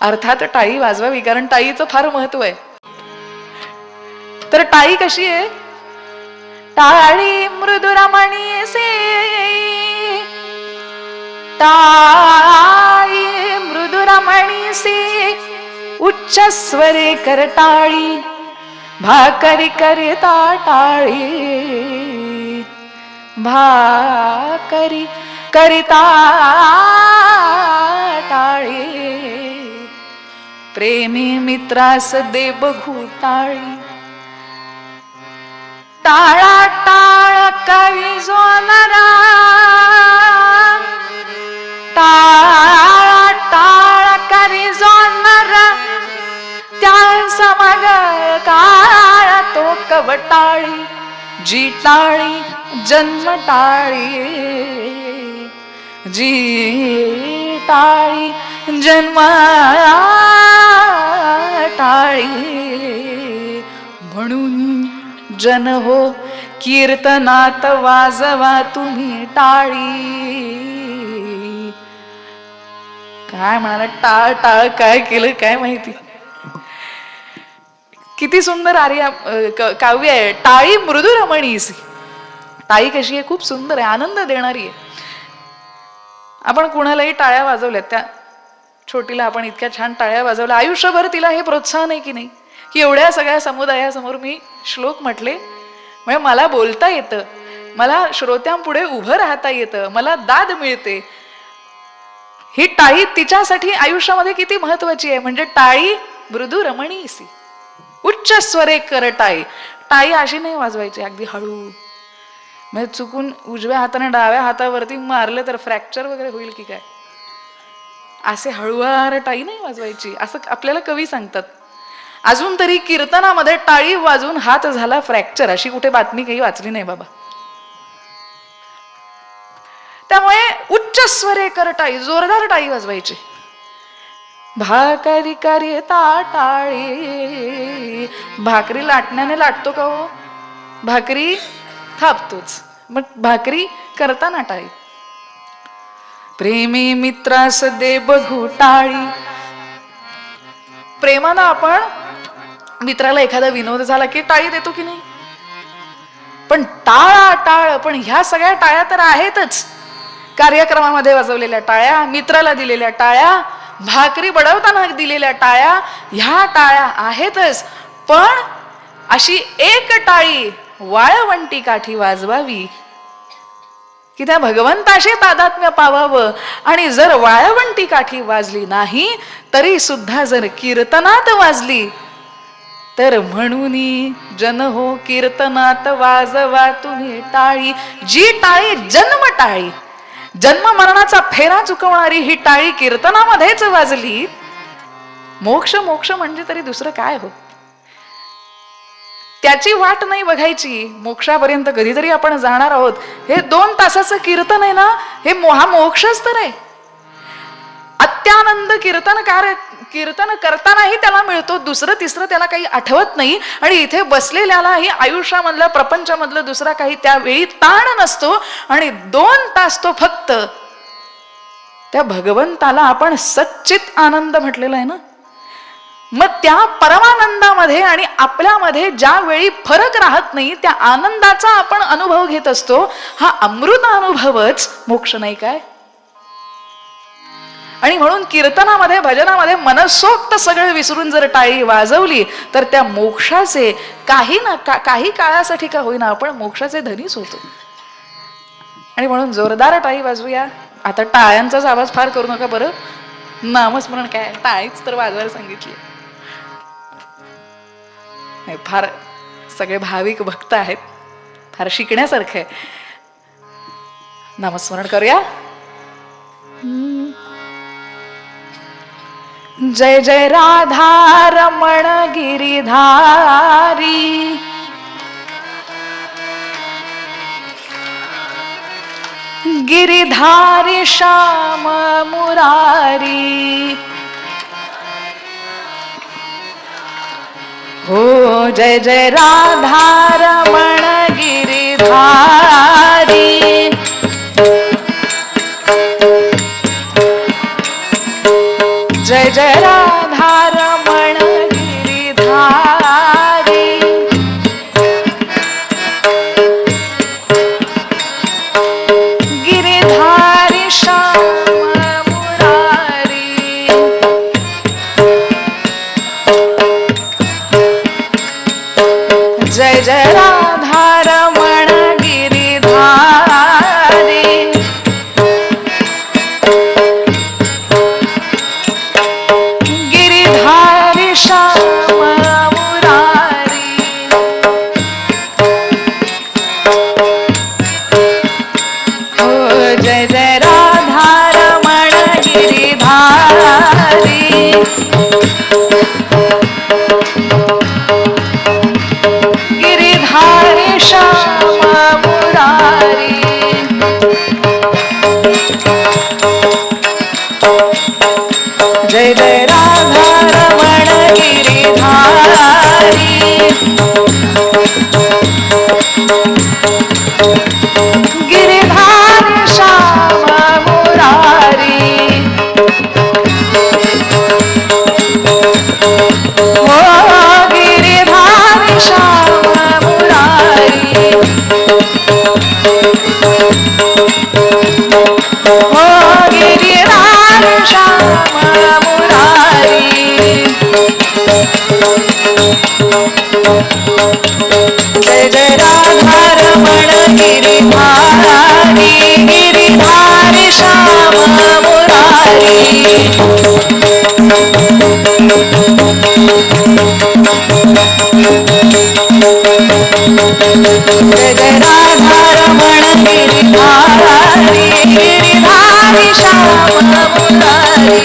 अर्थात टाळी वाजवावी, कारण टाळीचं फार महत्व आहे. तर टाळी कशी आहे? टाळी मृदुरमणी से, टाळी मृदुरमणी से, उच्च स्वरे करटाळी, भाकरी करिता टाळी, भाकरी करिता टाळी, प्रेमी मित्रास दे बघू टाळी. टाळा टाळ कवी जोनरा, टाळा टाळ कवी जोनरा, त्या समग काळ तो कवटाळी, जी टाळी जन्म टाळी, जी टाळी जन्म टाळी. म्हणून जन हो कीर्तनात वाजवा तुम्ही टाळी. काय म्हणाला? टाळ टाळ काय केलं काय माहिती. किती सुंदर आर्या काव्य आहे. टाळी मृदुरमणीसी. टाळी कशी आहे? खूप सुंदर आहे, आनंद देणारी आहे. आपण कुणालाही टाळ्या वाजवल्यात, त्या छोटीला आपण इतक्या छान टाळ्या वाजवल्या, आयुष्यभर तिला हे प्रोत्साहन आहे की नाही, की एवढ्या सगळ्या समुदायासमोर मी श्लोक म्हटले, म्हणजे मला बोलता येतं, मला श्रोत्यांपुढे उभं राहता येतं, मला दाद मिळते. ही टाळी तिच्यासाठी आयुष्यामध्ये किती महत्वाची आहे. म्हणजे टाळी मृदू रमणीसी, उच्च स्वरे कर टाळी. टाळी अशी नाही वाजवायची अगदी हळू, म्हणजे चुकून उजव्या हाताने डाव्या हातावरती मारले तर फ्रॅक्चर वगैरे होईल की काय, असे हळूवार टाळी नाही वाजवायची असं आपल्याला कवी सांगतात. अजून तरी कीर्तनामध्ये टाळी वाजून हात झाला फ्रॅक्चर अशी कुठे बातमी काही वाचली नाही बाबा. त्यामुळे उच्च स्वरे कर टाळी, जोरदार टाळी वाजवायची. भाकरी करिता टाळी. भाकरी लाटण्याने लाटतो का हो? भाकरी थापतोच, मग भाकरी करताना टाळी. प्रेमी मित्रास दे बघू टाळी. प्रेमानं आपण मित्राला एखादा विनोद झाला की टाळी देतो की नाही, पण टाळा टाळ, पण ह्या सगळ्या टाळ्या तर आहेतच. कार्यक्रमामध्ये वाजवलेल्या टाळ्या, मित्राला दिलेल्या टाळ्या, भाकरी बडवताना दिलेल्या टाळ्या, ह्या टाळ्या आहेतच. पण अशी एक टाळी वाळवंटी काठी वाजवावी की त्या भगवंताशी तादात्म्य पावावं. आणि जर वाळवंटी काठी वाजली नाही तरी सुद्धा जर कीर्तनात वाजली तर म्हणून जन हो कीर्तनात वाजवा तुम्ही टाळी. जी टाळी जन्म टाळी, जन्म मरणाचा फेरा चुकवणारी ही टाळी कीर्तनामध्येच वाजली. मोक्ष मोक्ष म्हणजे तरी दुसरं काय हो. त्याची वाट नाही बघायची, मोक्षापर्यंत कधीतरी आपण जाणार आहोत. हे 2 तासाचं कीर्तन आहे ना, हे हा मोक्षच तर आहे. अत्यानंद कीर्तन करतानाही त्याला मिळतो, दुसरं तिसरं त्याला काही आठवत नाही. आणि इथे बसलेल्यालाही आयुष्यामधलं प्रपंचामधलं दुसरा काही त्यावेळी ताण नसतो. आणि 2 तास तो फक्त त्या भगवंताला आपण सच्चित आनंद म्हटलेला आहे ना. मग त्या परमानंदामध्ये आणि आपल्यामध्ये ज्या वेळी फरक राहत नाही त्या आनंदाचा आपण अनुभव घेत असतो. हा अमृत अनुभवच मोक्ष नाही काय. आणि म्हणून कीर्तनामध्ये भजनामध्ये मनसोक्त सगळं विसरून जर टाळी वाजवली तर त्या मोक्षाचे काही काळासाठी का होईना आपण मोक्षाचे धनीच होतो. आणि म्हणून जोरदार टाळी वाजवूया. आता टाळ्यांचाच आवाज फार करू नका बरं, नामस्मरण काय, टाळीच तर वाजवायला सांगितली. फार सगळे भाविक भक्त आहेत, फार शिकण्यासारखं आहे. नामस्मरण करूया. जय जय राधा रमण गिरिधारी, गिरिधारी श्याम मुरारी. हो जय जय राधा रमण गिरिधारी, जय जय जय राधारमण गिरिधारी, गिरिधारी श्याम मुरारी, जय जय राधारमण गिरिधारी, गिरिधारी श्याम मुरारी, ओ जय जय राधारमण गिरिधारी, गिरिधारी श्याम मुरारी, जय जय राधारमण गिरिधारी, गिरिधारी श्याम मुरारी, ओ गिरिधारी श्याम मुरारी, ओ गिरिधारी श्याम मुरारी, जय जय राधारमण गिरिधारी, गिरिधारी श्याम मुरारी, जय जय राधारमण गिरिधारी, गिरिधारी श्याम मुरारी,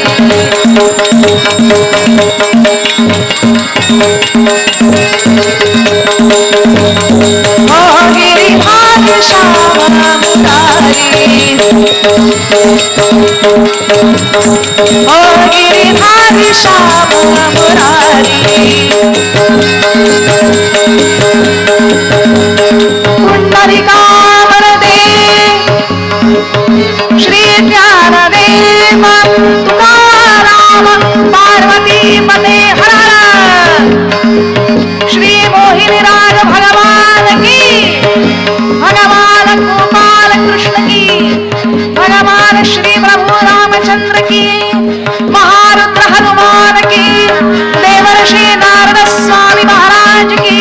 ओ गिरिधारी श्याम मुरारी, ओ गिरिधारी श्याम मुरारी, पुंडरीकावरदे श्री ज्ञानदेव तुकाराम पार्वती पते हर हर, श्री मोहिनीराज भगवान की, भगवान गोपाल कृष्ण की, भगवान श्री प्रभु रामचंद्र की, महारुद्र हनुमान की, देवर्षि नारद स्वामी महाराज की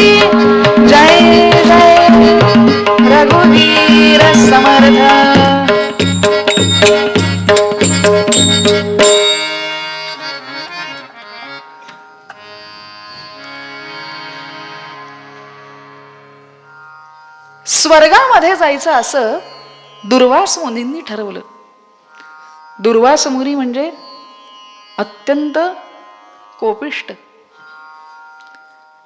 जय जय रघुवीर समर्थ। स्वर्गामध्ये जायचं असं दुर्वास मुनींनी ठरवलं. दुर्वास मुनी म्हणजे अत्यंत कोपिष्ट,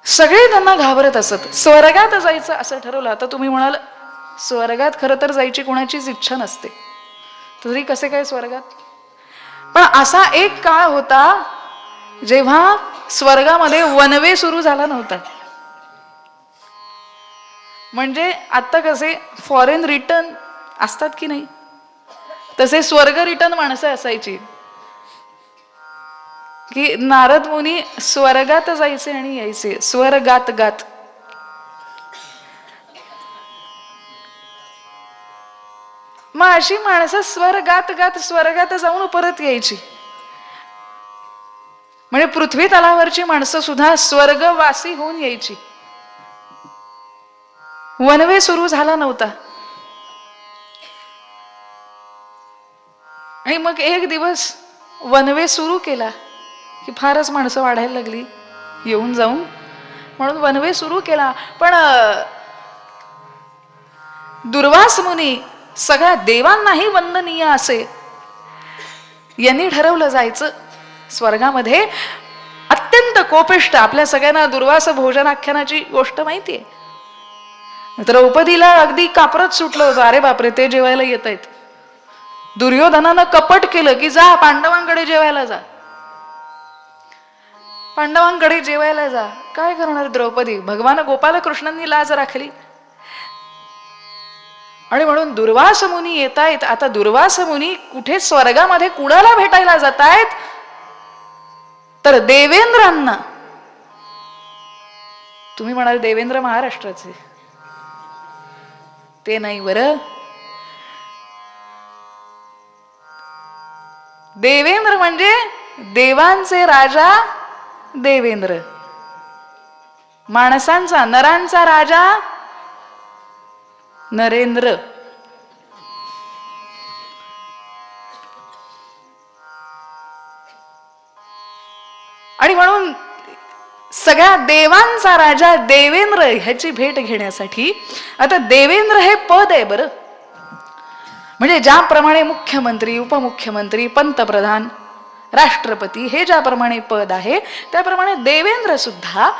सगळे त्यांना घाबरत असत. स्वर्गात जायचं असं ठरवलं. आता तुम्ही म्हणाल स्वर्गात खरं तर जायची कोणाचीच इच्छा नसते, तरी कसे काय स्वर्गात? पण असा एक काळ होता जेव्हा स्वर्गामध्ये वनवे सुरू झाला नव्हता. म्हणजे आता कसे फॉरेन रिटर्न असतात की नाही, तसे स्वर्ग रिटर्न माणसं असायची की नारद मुनी स्वर्गात जायचे आणि यायचे स्वर्गात गात. मग अशी माणसं स्वर्गात गात स्वर्गात जाऊन परत यायची. म्हणजे पृथ्वी तलावरची माणसं सुद्धा स्वर्गवासी होऊन यायची. वनवे सुरू झाला नव्हता. आणि मग एक दिवस वनवे सुरू केला की फारच माणसं वाढायला लागली येऊन जाऊन, म्हणून वनवे सुरू केला. पण दुर्वास मुनी सगळ्या देवांनाही वंदनीय असे यांनी ठरवलं जायचं स्वर्गामध्ये. अत्यंत कोपिष्ट, आपल्या सगळ्यांना दुर्वास भोजनाख्यानाची गोष्ट माहितीये. द्रौपदीला अगदी कापरत सुटलं होतं, अरे बापरे ते जेवायला येत आहेत. दुर्योधनानं कपट केलं की जा पांडवांकडे जेवायला जा, पांडवांकडे जेवायला जा. काय करणार द्रौपदी? भगवान गोपालकृष्णांनी लाज राखली आणि म्हणून दुर्वास मुनी येतायत. आता दुर्वास मुनी कुठे स्वर्गामध्ये कुणाला भेटायला जातायत तर देवेंद्रांना, तुम्ही म्हणाल देवेंद्र महाराष्ट्राचे, ते नाही बरं. देवेंद्र म्हणजे देवांचे राजा देवेंद्र, माणसांचा नरांचा राजा नरेंद्र. आणि म्हणून सगळ्या देवांचा राजा देवेंद्र ह्याची भेट घेण्यासाठी आता देवेंद्र हे पद आहे बरं. म्हणजे ज्याप्रमाणे मुख्यमंत्री, उपमुख्यमंत्री, पंतप्रधान, राष्ट्रपती हे ज्याप्रमाणे पद आहे, त्याप्रमाणे देवेंद्र सुद्धा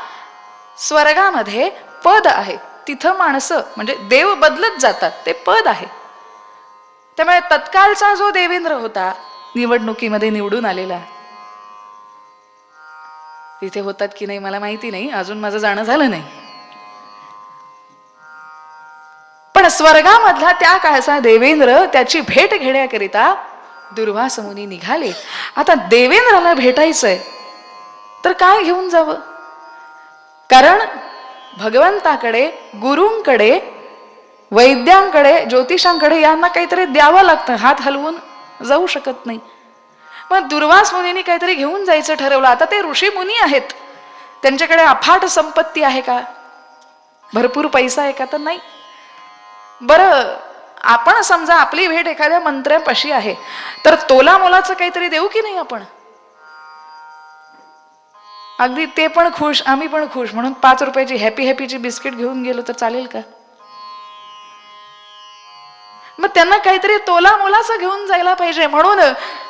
स्वर्गामध्ये पद आहे. तिथं माणसं म्हणजे देव बदलत जातात, ते पद आहे. त्यामुळे तत्कालचा जो देवेंद्र होता निवडणुकीमध्ये निवडून आलेला, तिथे होतात की नाही मला माहिती नाही, अजून माझं जाणं झालं नाही, पण स्वर्गामधला त्या काळचा देवेंद्र त्याची भेट घेण्याकरिता दुर्वास मुनी निघाले. आता देवेंद्राला भेटायचंय तर काय घेऊन जावं? कारण भगवंताकडे, गुरूंकडे, वैद्यांकडे, ज्योतिषांकडे यांना काहीतरी द्यावं लागतं, हात हलवून जाऊ शकत नाही. मग दुर्वास मुनींनी काहीतरी घेऊन जायचं ठरवलं. आता ते ऋषी मुनी आहेत, त्यांच्याकडे अफाट संपत्ती आहे का, भरपूर पैसा आहे का, तर नाही. बरं, आपण समजा आपली भेट एखाद्या मंत्र्यापाशी आहे, तर तोला मोलाचं काहीतरी देऊ की नाही आपण? अगदी ते पण खुश, आम्ही पण खुश म्हणून 5 रुपयाची हॅपी हॅपीची बिस्किट घेऊन गेलो तर चालेल का? मग त्यांना काहीतरी तोला मोलाचं घेऊन जायला पाहिजे. म्हणून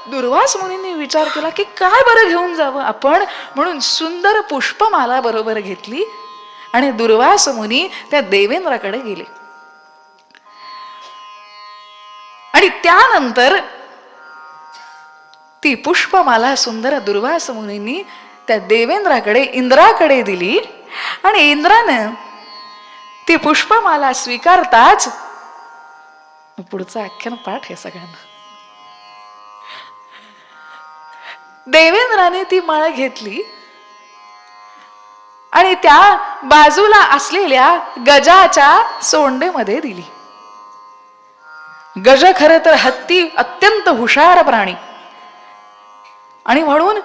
दुर्वास मुनींनी विचार केला की काय बरं घेऊन जावं आपण, म्हणून सुंदर पुष्पमाला बरोबर घेतली आणि दुर्वास मुनी त्या देवेंद्राकडे गेले. आणि त्यानंतर ती पुष्पमाला सुंदर दुर्वास मुनींनी त्या देवेंद्राकडे, इंद्राकडे दिली. आणि इंद्रानं ती पुष्पमाला स्वीकारताच, पुढचं आख्यान पाठ आहे सगळ्यांना, देवेंद्राने ती माळ घेतली आणि त्या बाजूला असलेल्या गजाच्या सोंडेमध्ये दिली. गज खरं तर हत्ती अत्यंत हुशार प्राणी, आणि म्हणून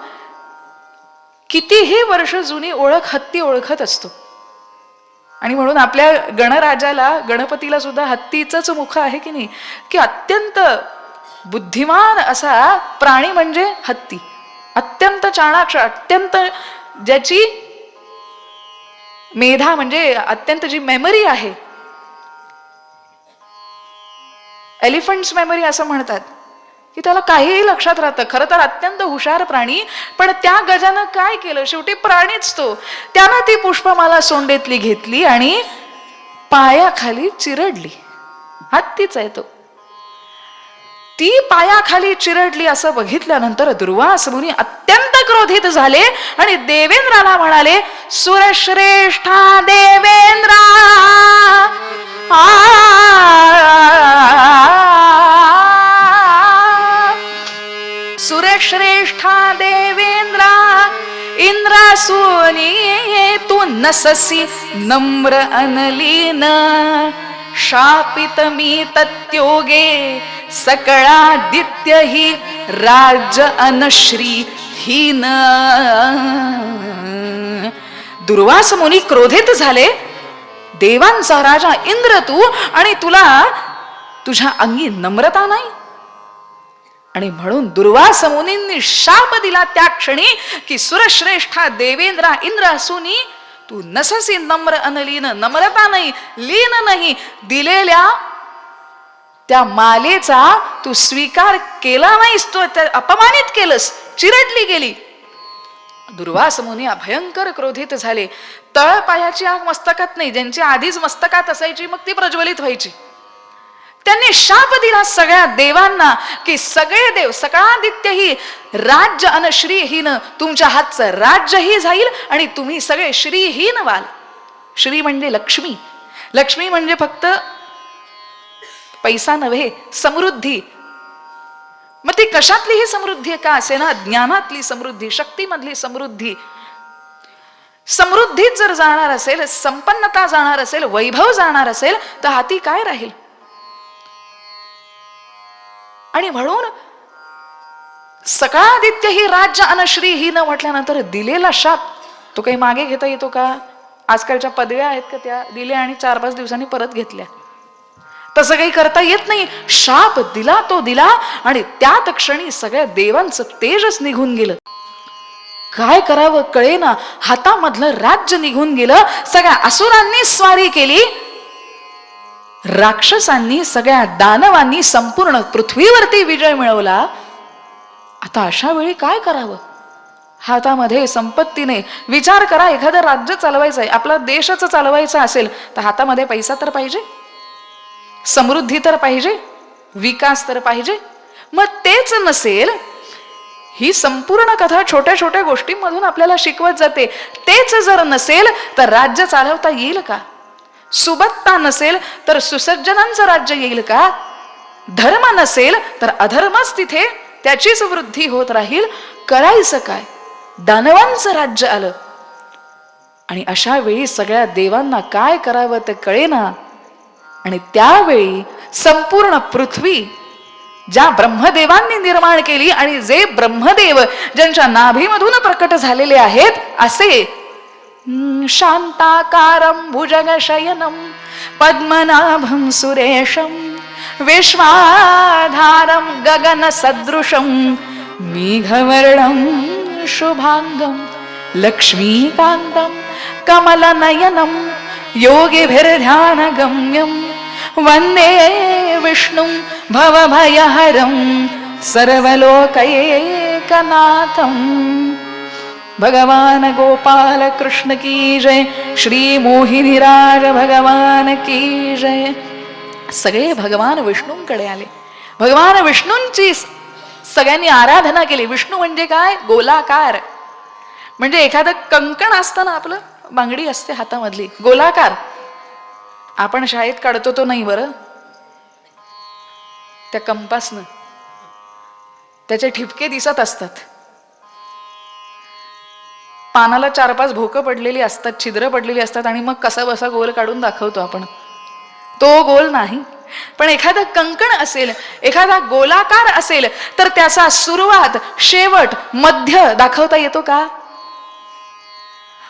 कितीही वर्ष जुनी ओळख हत्ती ओळखत असतो. आणि म्हणून आपल्या गणराजाला, गणपतीला सुद्धा हत्तीचंच मुख आहे की नाही, की अत्यंत बुद्धिमान असा प्राणी म्हणजे हत्ती, अत्यंत चाणाक्ष, अत्यंत ज्याची मेधा म्हणजे अत्यंत जी मेमरी आहे, एलिफंट्स मेमरी असं म्हणतात, की त्याला काहीही लक्षात राहतं. खरं तर अत्यंत हुशार प्राणी, पण त्या गजानं काय केलं, शेवटी प्राणीच तो, त्यानं ती पुष्पमाला सोंडेतली घेतली आणि पायाखाली चिरडली. हत्तीच आहे तो. ती पायाखाली चिरडली असं बघितल्यानंतर दुर्वास मुनी अत्यंत क्रोधित झाले आणि देवेंद्राला म्हणाले, सुरश्रेष्ठा देवेंद्रा, सुरश्रेष्ठा देवेंद्रा, इंद्रासूनी तू नससी नम्र अनलीन, शापित मी तत्योगे सकळादित्य हि राज्य अनश्री हीन. दुर्वास मुनी क्रोधित झाले, देवांचा राजा इंद्र तू, आणि तुला तुझ्या अंगी नम्रता नाही. आणि म्हणून दुर्वास मुनींनी शाप दिला त्या क्षणी की सुरश्रेष्ठा देवेंद्रा, इंद्र असूनी तू नससी नम्र अनलीन, नम्रता नाही, लीन नाही, दिलेल्या त्या मालेचा तू स्वीकार केला नाहीस, तो अपमानित केलंस, चिरडली गेली. दुर्वास मुनी भयंकर क्रोधित झाले. तळपायाची आग मस्तकात नाही, ज्यांची आधीच मस्तकात असायची मग ती प्रज्वलित व्हायची. त्यांनी शाप दिला सगळ्या देवांना की सगळे देव, सकळादित्यही राज्य अनश्रीहीन, तुमच्या हातचं राज्यही जाईल आणि तुम्ही सगळे श्रीहीन व्हाल. श्री म्हणजे लक्ष्मी, लक्ष्मी म्हणजे फक्त पैसा नव्हे, समृद्धी, मग ती कशातलीही समृद्धी का असे ना, ज्ञानातली समृद्धी, शक्तीमधली समृद्धी, समृद्धीत जर जाणार असेल, संपन्नता जाणार असेल, वैभव जाणार असेल, तर हाती काय राहील? आणि म्हणून सकाळादित्य ही राज्य अनश्री ही न म्हटल्यानंतर दिलेला शाप तो काही मागे घेता येतो का? आजकालच्या पदव्या आहेत का त्या दिल्या आणि 4-5 दिवसांनी परत घेतल्या? तसं काही करता येत नाही. शाप दिला तो दिला आणि त्यात क्षणी सगळ्या देवांचं तेजच निघून गेलं. काय करावं कळेना, हातामधलं राज्य निघून गेलं. सगळ्या असुरांनी स्वारी केली, राक्षसांनी, सगळ्या दानवांनी संपूर्ण पृथ्वीवरती विजय मिळवला. आता अशा वेळी काय करावं? हातामध्ये संपत्तीने, विचार करा, एखादं राज्य चालवायचं आहे, आपला देशच चालवायचा असेल तर हातामध्ये पैसा तर पाहिजे, समृद्धी तर पाहिजे, विकास तर पाहिजे. मग तेच नसेल, ही संपूर्ण कथा छोट्या छोट्या गोष्टींमधून आपल्याला शिकवत जाते. तेच जर नसेल तर राज्य चालवता येईल का? सुबत्ता नसेल तर सुसज्जनांचं राज्य येईल का? धर्म नसेल तर अधर्मच तिथे त्याचीच वृद्धी होत राहील. करायचं काय? दानवांचं राज्य आलं आणि अशा वेळी सगळ्या देवांना काय करावं ते कळेना. आणि त्यावेळी संपूर्ण पृथ्वी ज्या ब्रह्मदेवांनी निर्माण केली आणि जे ब्रह्मदेव ज्यांच्या नाभीमधून प्रकट झालेले आहेत, असे शांताकारं भुजगशयनं पद्मनाभं सुरेशं विश्वाधारं गगनसदृशं मेघवर्णं शुभांगं लक्ष्मीकान्तं कमलनयनं योगिभिर्ध्यानगम्यं वन्दे विष्णुं भवभयहरं सर्वलोकैकनाथं. भगवान गोपाल कृष्ण की जय. श्री मोहिनीराज भगवान की जय. सगळे भगवान विष्णूंकडे आले. भगवान विष्णूंची सगळ्यांनी आराधना केली. विष्णू म्हणजे काय? गोलाकार. म्हणजे एखादं कंकण असतं ना, आपलं बांगडी असते हातामधली, गोलाकार. आपण शाळेत काढतो तो नाही बरं, त्या कंपासनं त्याचे ठिपके दिसत असतात. पानाला 4-5 भोकं पडलेली असतात, छिद्र पडलेली असतात आणि मग कसा बसा गोल काढून दाखवतो आपण. तो गोल नाही, पण एखादं कंकण असेल, एखादा गोलाकार असेल तर त्याचा सुरुवात, शेवट, मध्य दाखवता येतो का?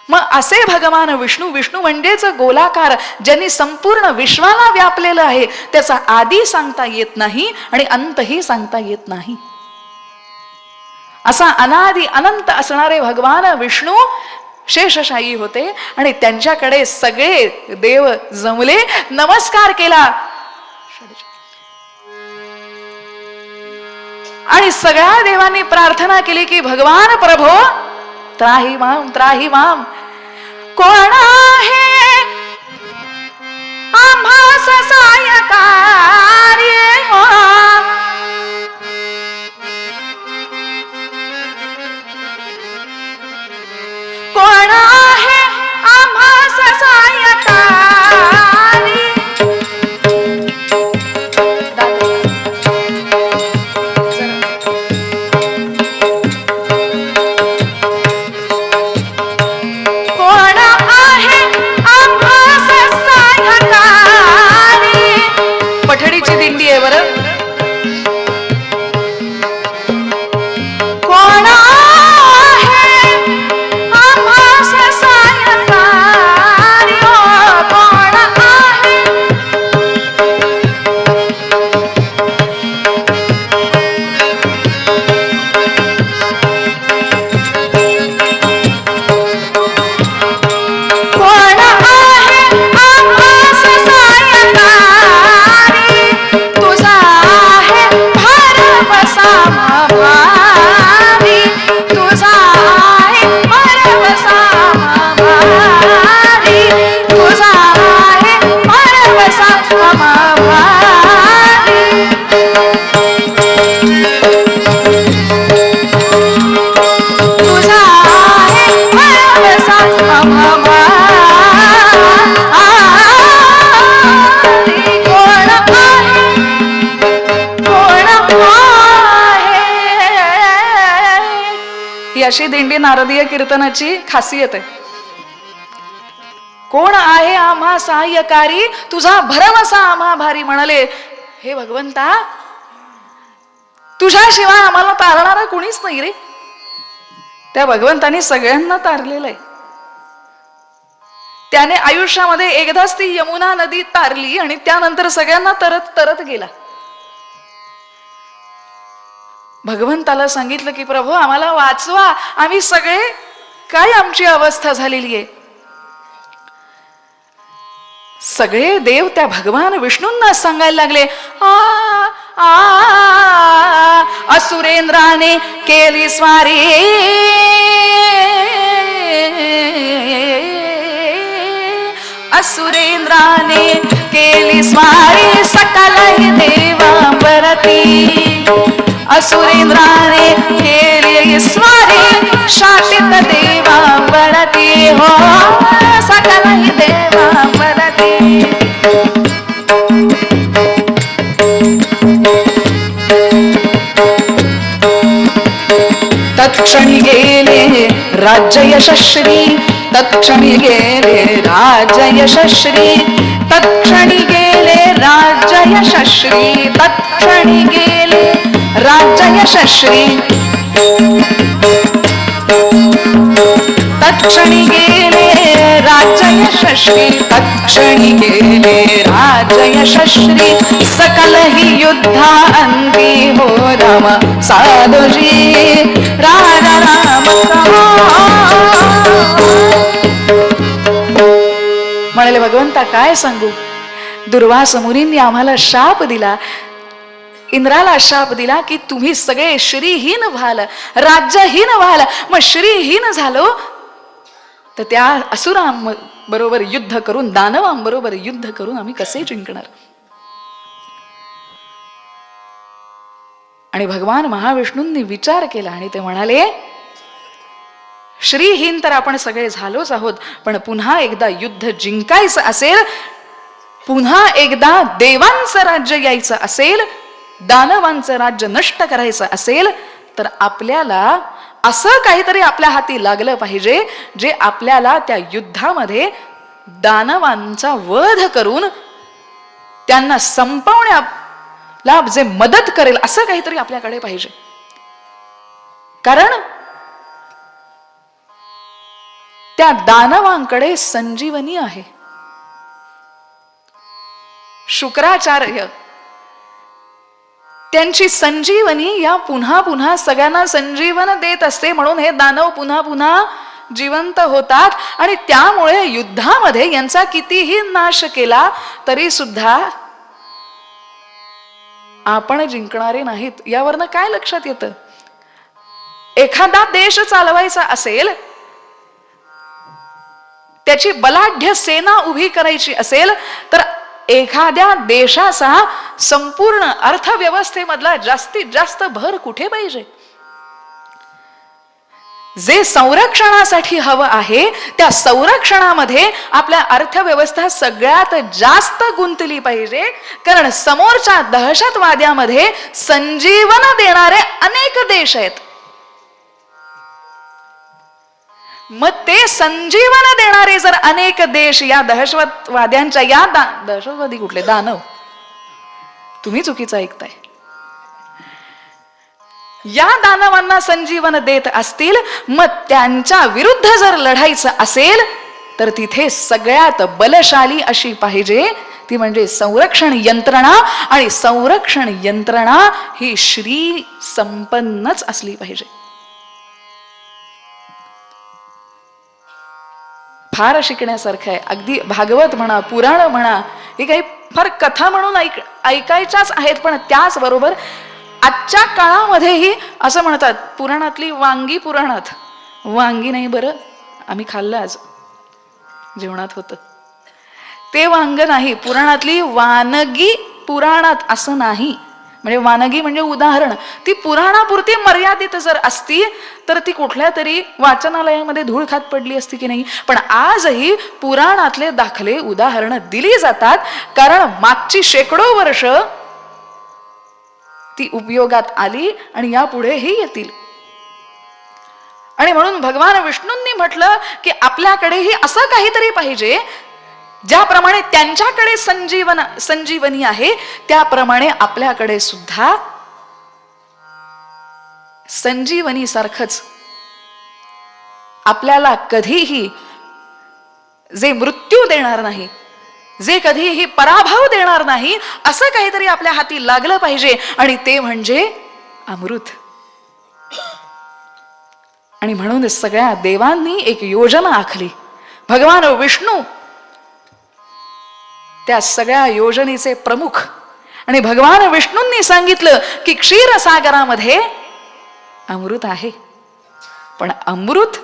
मग असे भगवान विष्णू, विष्णू म्हणजेच गोलाकार, ज्यांनी संपूर्ण विश्वाला व्यापलेलं आहे. त्याचा आदी सांगता येत नाही आणि अंतही सांगता येत नाही. असा अनादी अनंत असणारे भगवान विष्णू शेषशायी होते आणि त्यांच्याकडे सगळे देव जमले, नमस्कार केला आणि सगळ्या देवांनी प्रार्थना केली की भगवान प्रभो त्राही माम, त्राही माम. कोण आहे आम्हास सहाय्यकारी? कोण आहे आम्हास सहाय्यकारी? पठडी शारदीय कीर्तनाची खासियत आहे. कोण आहे आम्हा सहाय्यकारी, तुझा भरवसा आम्हा भारी. म्हणाले, हे भगवंता, तुझ्याशिवाय आम्हाला तारणारा कुणीच नाही रे. त्या भगवंतानी सगळ्यांना तारलेलं आहे. त्याने आयुष्यामध्ये एकदाच ती यमुना नदी तारली आणि त्यानंतर सगळ्यांना तरत तरत गेला. भगवंताला सांगितलं की प्रभू आम्हाला वाचवा, आम्ही सगळे काय आमची अवस्था झालेली आहे. सगळे देव त्या भगवान विष्णूंना सांगायला लागले, असुरेंद्राने केली स्वारी, असुरेंद्राने केली स्वारी, सकलही देवांवरती. असुरेंद्राने केली स्वारी, शाटित देवांवरती. हो सकलही देवांवरती. तत्क्षणी गेले राज्य यशस्वी, तत्क्षणी गेले राज्य यशस्वी, तत्क्षणी गेले राज्य यशस्वी, तत्क्षणी गेले राज्य यशस्वी, तत्क्षणी गेले राज्य यशस्वी, तत्क्षणी गेले राज्य यशस्वी. सकलही युद्धा अंती हो राम साधुजी, राजा राम म्हणाले, भगवंता काय सांगू, दुर्वास मुनींनी आम्हाला शाप दिला, इंद्राला शाप दिला की तुम्ही सगळे श्रीहीन व्हाल, राज्यहीन व्हाल. मग श्रीहीन झालो तर त्या असुरां बरोबर युद्ध करून, दानवांबरोबर युद्ध करून आम्ही कसे जिंकणार. आणि भगवान महाविष्णूंनी विचार केला आणि ते म्हणाले, श्रीहीन तर आपण सगळे झालोच आहोत, पण पुन्हा एकदा युद्ध जिंकायचं असेल, पुन्हा एकदा देवांचं राज्य यायचं असेल, दानवांचं राज्य नष्ट करायचं असेल, तर आपल्याला असं काहीतरी आपल्या हाती लागलं पाहिजे जे आपल्याला त्या युद्धामध्ये दानवांचा वध करून त्यांना संपवण्याला जे मदत करेल, असं काहीतरी आपल्याकडे पाहिजे. कारण त्या दानवांकडे संजीवनी आहे. शुक्राचार्य त्यांची संजीवनी या पुन्हा पुन्हा सगळ्यांना संजीवन देत असते, म्हणून हे दानव पुन्हा पुन्हा जिवंत होतात. आणि त्यामुळे युद्धामध्ये यांचा कितीही नाश केला तरी सुद्धा आपण जिंकणारे नाहीत. यावरनं काय लक्षात येतं, एखादा देश चालवायचा असेल, त्याची बलाढ्य सेना उभी करायची असेल, तर एखाद्या देशाचा संपूर्ण अर्थव्यवस्थेमधला जास्तीत जास्त भर कुठे पाहिजे. जे संरक्षणासाठी हवं आहे त्या संरक्षणामध्ये आपल्या अर्थव्यवस्था सगळ्यात जास्त गुंतली पाहिजे. कारण समोरच्या दहशतवाद्यामध्ये संजीवन देणारे अनेक देश आहेत. मग ते संजीवन देणारे जर अनेक देश या दहशतवाद्यांच्या, या दहशतवादी कुठले, दानव, तुम्ही चुकीचं ऐकताय, या दानवांना संजीवन देत असतील, मग त्यांच्या विरुद्ध जर लढायचं असेल तर तिथे सगळ्यात बलशाली अशी पाहिजे ती म्हणजे संरक्षण यंत्रणा. आणि संरक्षण यंत्रणा ही श्री संपन्नच असली पाहिजे. फार शिकण्यासारखं आहे. अगदी भागवत म्हणा, पुराण म्हणा, हे काही फार कथा म्हणून ऐकायच्याच आहेत, पण त्याचबरोबर आजच्या काळामध्येही असं म्हणतात, पुराणातली वांगी पुराणात, वांगी नाही बरं, आम्ही खाल्लं आज, जेवणात होतं ते वांग नाही, पुराणातली वानगी पुराणात असं नाही. म्हणजे वानगी म्हणजे उदाहरण, ती पुराणापुरती मर्यादित जर असती तर ती कुठल्या तरी वाचनालयामध्ये धूळ खात पडली असती की नाही. पण आजही पुराणातले दाखले उदाहरणं दिली जातात, कारण मागची शेकडो वर्ष ती उपयोगात आली आणि यापुढेही येतील. आणि म्हणून भगवान विष्णूंनी म्हटलं की आपल्याकडेही असं काहीतरी पाहिजे ज्याप्रमाणे त्यांच्याकडे संजीवनी आहे त्याप्रमाणे आपल्याकडे सुद्धा संजीवनी सारखंच आपल्याला कधीही जे मृत्यू देणार नाही, जे कधीही पराभव देणार नाही, असं काहीतरी आपल्या हाती लागलं पाहिजे आणि ते म्हणजे अमृत. आणि म्हणून सगळ्या देवांनी एक योजना आखली. भगवान विष्णू त्या सगळ्या योजनेचे प्रमुख. आणि भगवान विष्णूंनी सांगितलं की क्षीरसागरामध्ये अमृत आहे. पण अमृत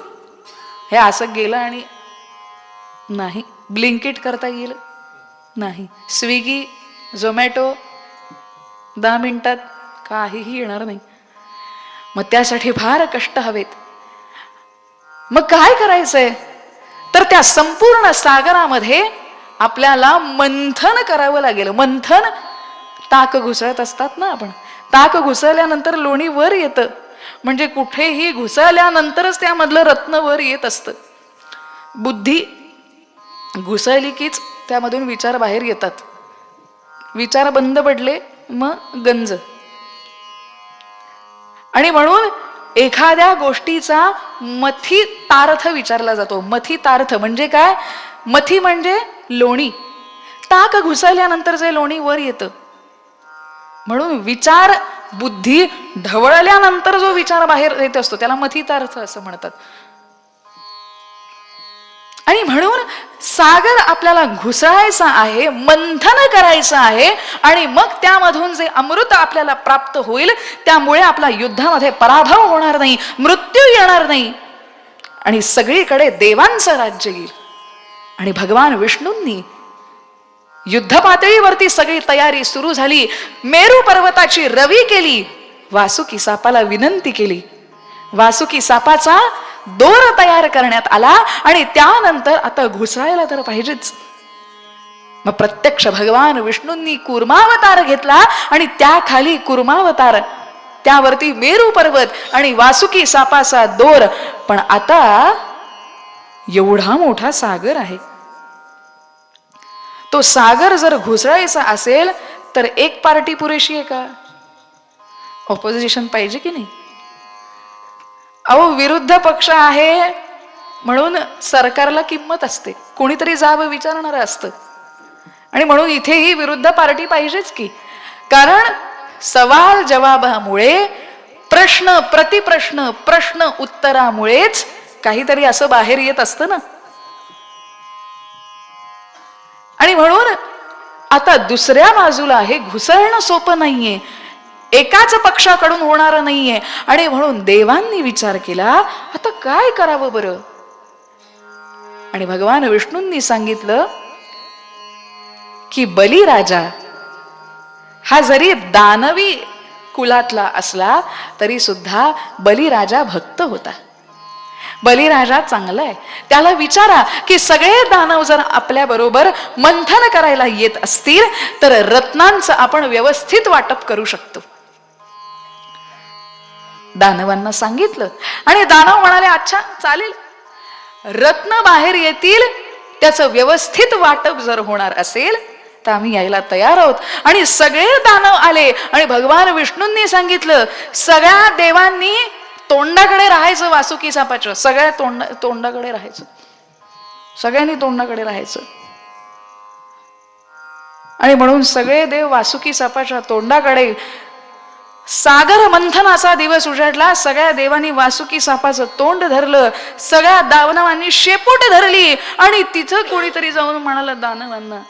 हे असं गेलं आणि नाही, ब्लिंकिट करता येईल नाही, स्विगी झोमॅटो 10 मिनिटात काहीही येणार नाही. मग त्यासाठी फार कष्ट हवेत. मग काय करायचंय तर त्या संपूर्ण सागरामध्ये आपल्याला मंथन करावं लागेल. मंथन, ताक घुसळत असतात ना आपण, ताक घुसळल्यानंतर लोणी वर येतं, म्हणजे कुठेही घुसळल्यानंतरच त्यामधलं रत्न वर येत असतं. बुद्धी घुसळली कीच त्यामधून विचार बाहेर येतात. विचार बंद पडले मग गंज. आणि म्हणून एखाद्या गोष्टीचा मथितार्थ विचारला जातो. मथितार्थ म्हणजे काय? मथी म्हणजे लोणी, ताक घुसळल्यानंतर जे लोणी वर येतं. म्हणून विचार, बुद्धी ढवळल्यानंतर जो विचार बाहेर येत असतो त्याला मथितार्थ असं म्हणतात. आणि म्हणून सागर आपल्याला घुसळायचा आहे, मंथन करायचं आहे आणि मग त्यामधून जे अमृत आपल्याला प्राप्त होईल त्यामुळे आपला युद्धामध्ये पराभव होणार नाही, मृत्यू येणार नाही आणि सगळीकडे देवांचं राज्य येईल. आणि भगवान विष्णूंनी युद्ध पातळीवरती सगळी तयारी सुरू झाली. मेरू पर्वताची रवी केली, वासुकी सापाला विनंती केली. वासुकी सापाचा दोर तयार करण्यात आला आणि त्यानंतर आता घुसळायला तर पाहिजेच. मग प्रत्यक्ष भगवान विष्णूंनी कूर्मावतार घेतला आणि त्याखाली कूर्मावतार, त्यावरती मेरू पर्वत आणि वासुकी सापाचा दोर. पण आता एवढा मोठा सागर आहे, तो सागर जर घुसळायचा असेल तर एक पार्टी पुरेशी आहे का? ऑपोजिशन पाहिजे की नाही? अहो, विरुद्ध पक्ष आहे म्हणून सरकारला किंमत असते, कोणीतरी जाब विचारणार असतं. आणि म्हणून इथेही विरुद्ध पार्टी पाहिजेच की, कारण सवाल जवाबामुळे, प्रश्न प्रतिप्रश्न, प्रश्न उत्तरामुळेच काहीतरी असं बाहेर येत असतं ना. आणि म्हणून आता दुसऱ्या बाजूला हे घुसळणं सोपं नाहीये, एकाच पक्षाकडून होणार नाहीये. आणि म्हणून देवांनी विचार केला आता काय करावं बरं. आणि भगवान विष्णूंनी सांगितलं की बलिराजा हा जरी दानवी कुलातला असला तरी सुद्धा बलिराजा भक्त होता. बलिराजा चांगला आहे, त्याला विचारा की सगळे दानव जर आपल्या बरोबर मंथन करायला येत असतील तर रत्नांचं आपण व्यवस्थित वाटप करू शकतो. दानवांना सांगितलं आणि दानव म्हणाले अच्छा चालेल, रत्न बाहेर येतील त्याचं व्यवस्थित वाटप जर होणार असेल तर आम्ही यायला तयार आहोत. आणि सगळे दानव आले आणि भगवान विष्णूंनी सांगितलं सगळ्या देवांनी तोंडाकडे राहायचं, वासुकी सापाच्या सगळ्या तोंडाकडे राहायचं, सगळ्यांनी तोंडाकडे राहायचं. आणि म्हणून सगळे देव वासुकी सापाच्या तोंडाकडे. सागर मंथनाचा दिवस उजाडला, सगळ्या देवांनी वासुकी सापाचं तोंड धरलं, सगळ्या दानवांनी शेपूट धरली आणि तिथं कोणीतरी जाऊन म्हणाला दानवांना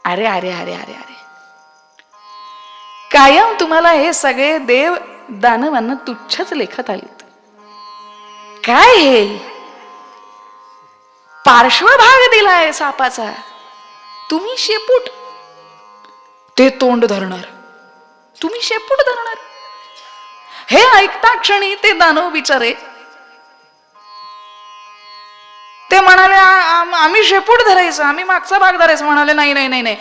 अरे अरे अरे अरे अरे, कायम तुम्हाला हे सगळे देव दानवांना तुच्छच लेखत आलेत. काय हे पार्श्वभाग दिलाय सापाचा, तुम्ही शेपूट, ते तोंड धरणार, तुम्ही शेपूट धरणार. हे ऐकता क्षणी ते दानव बिचारे ते म्हणाले आम्ही शेपूट धरायचं, आम्ही मागचा भाग धरायचा. म्हणाले नाही नाही नाही नाही.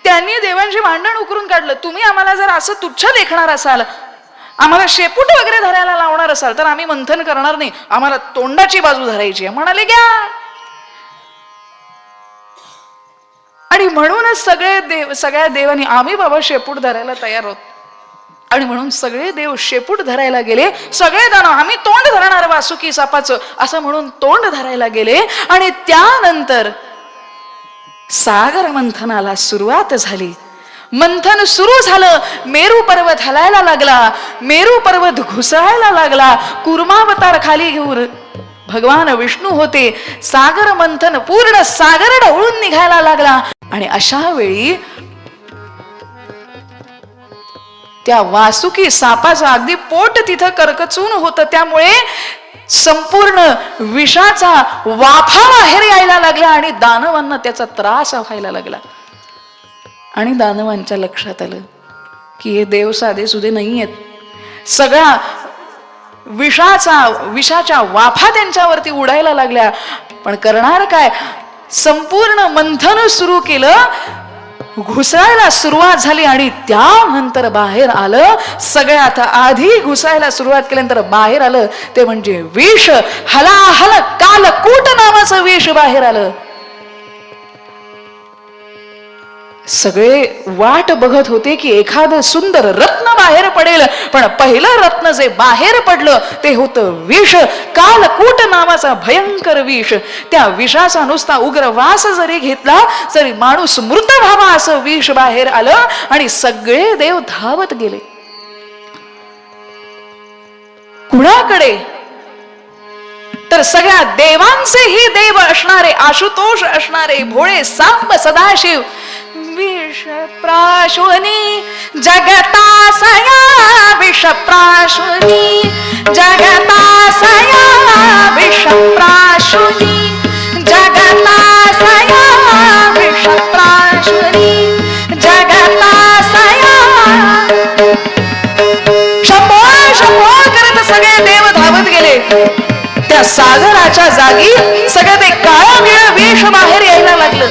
त्यांनी देवांशी भांडण उकरून काढलं, तुम्ही आम्हाला जर असं तुच्छ लेखणार असाल आम्हाला शेपूट वगैरे धरायला लावणार असाल तर आम्ही मंथन करणार नाही, आम्हाला तोंडाची बाजू धरायची आहे. म्हणाले घ्या. आणि म्हणूनच सगळ्या देवांनी आम्ही बाबा शेपूट धरायला तयार आहोत, आणि म्हणून सगळे देव शेपूट धरायला गेले. सगळे दानव आम्ही तोंड धरणार वासुकी सापाचं असं म्हणून तोंड धरायला गेले. आणि त्यानंतर सागर मंथनाला सुरुवात झाली. मंथन सुरू झालं. मेरू पर्वत हलायला लागला, मेरू पर्वत घुसळायला लागला. कुर्मावतार खाली घेऊन भगवान विष्णू होते. सागर मंथन पूर्ण सागर ढवळून निघायला लागला. आणि अशा वेळी त्या वासुकी सापाचं अगदी पोट तिथं करकचून होतं. त्यामुळे संपूर्ण विषाचा वाफा बाहेर यायला लागला आणि दानवांना त्याचा त्रास व्हायला लागला. आणि दानवांच्या लक्षात आलं की हे देव साधे सुधे नाही आहेत. सगळा विषाच्या वाफा त्यांच्यावरती उडायला लागल्या. पण करणार काय? संपूर्ण मंथन सुरू केलं, घुसळायला सुरुवात झाली. आणि त्यानंतर बाहेर आलं, सगळ्यात आधी घुसायला सुरुवात केल्यानंतर बाहेर आलं ते म्हणजे विष. हलाहल कालकूट नावाचं विष बाहेर आलं. सगळे वाट बघत होते की एखादं सुंदर रत्न बाहेर पडेल, पण पहिलं रत्न जे बाहेर पडलं ते होतं विष. कालकूट नावाचा भयंकर विष. त्या विषाचा नुसता उग्र वास जरी घेतला तरी माणूस मृत व्हावा असं विष बाहेर आलं. आणि सगळे देव धावत गेले. कुणाकडे? तर सगळ्या देवांचेही देव असणारे, आशुतोष असणारे भोळे सांब सदाशिव. विष प्राशुनी जगतासया, विष प्राशुनी जगतासया, विष प्राशुनी जगतासया, विष प्राशुनी जगतासया. शंभो शंभो करत सगळे देव धावत गेले. त्या सागराच्या जागी सगळं ते काळं विष बाहेर यायला लागलं.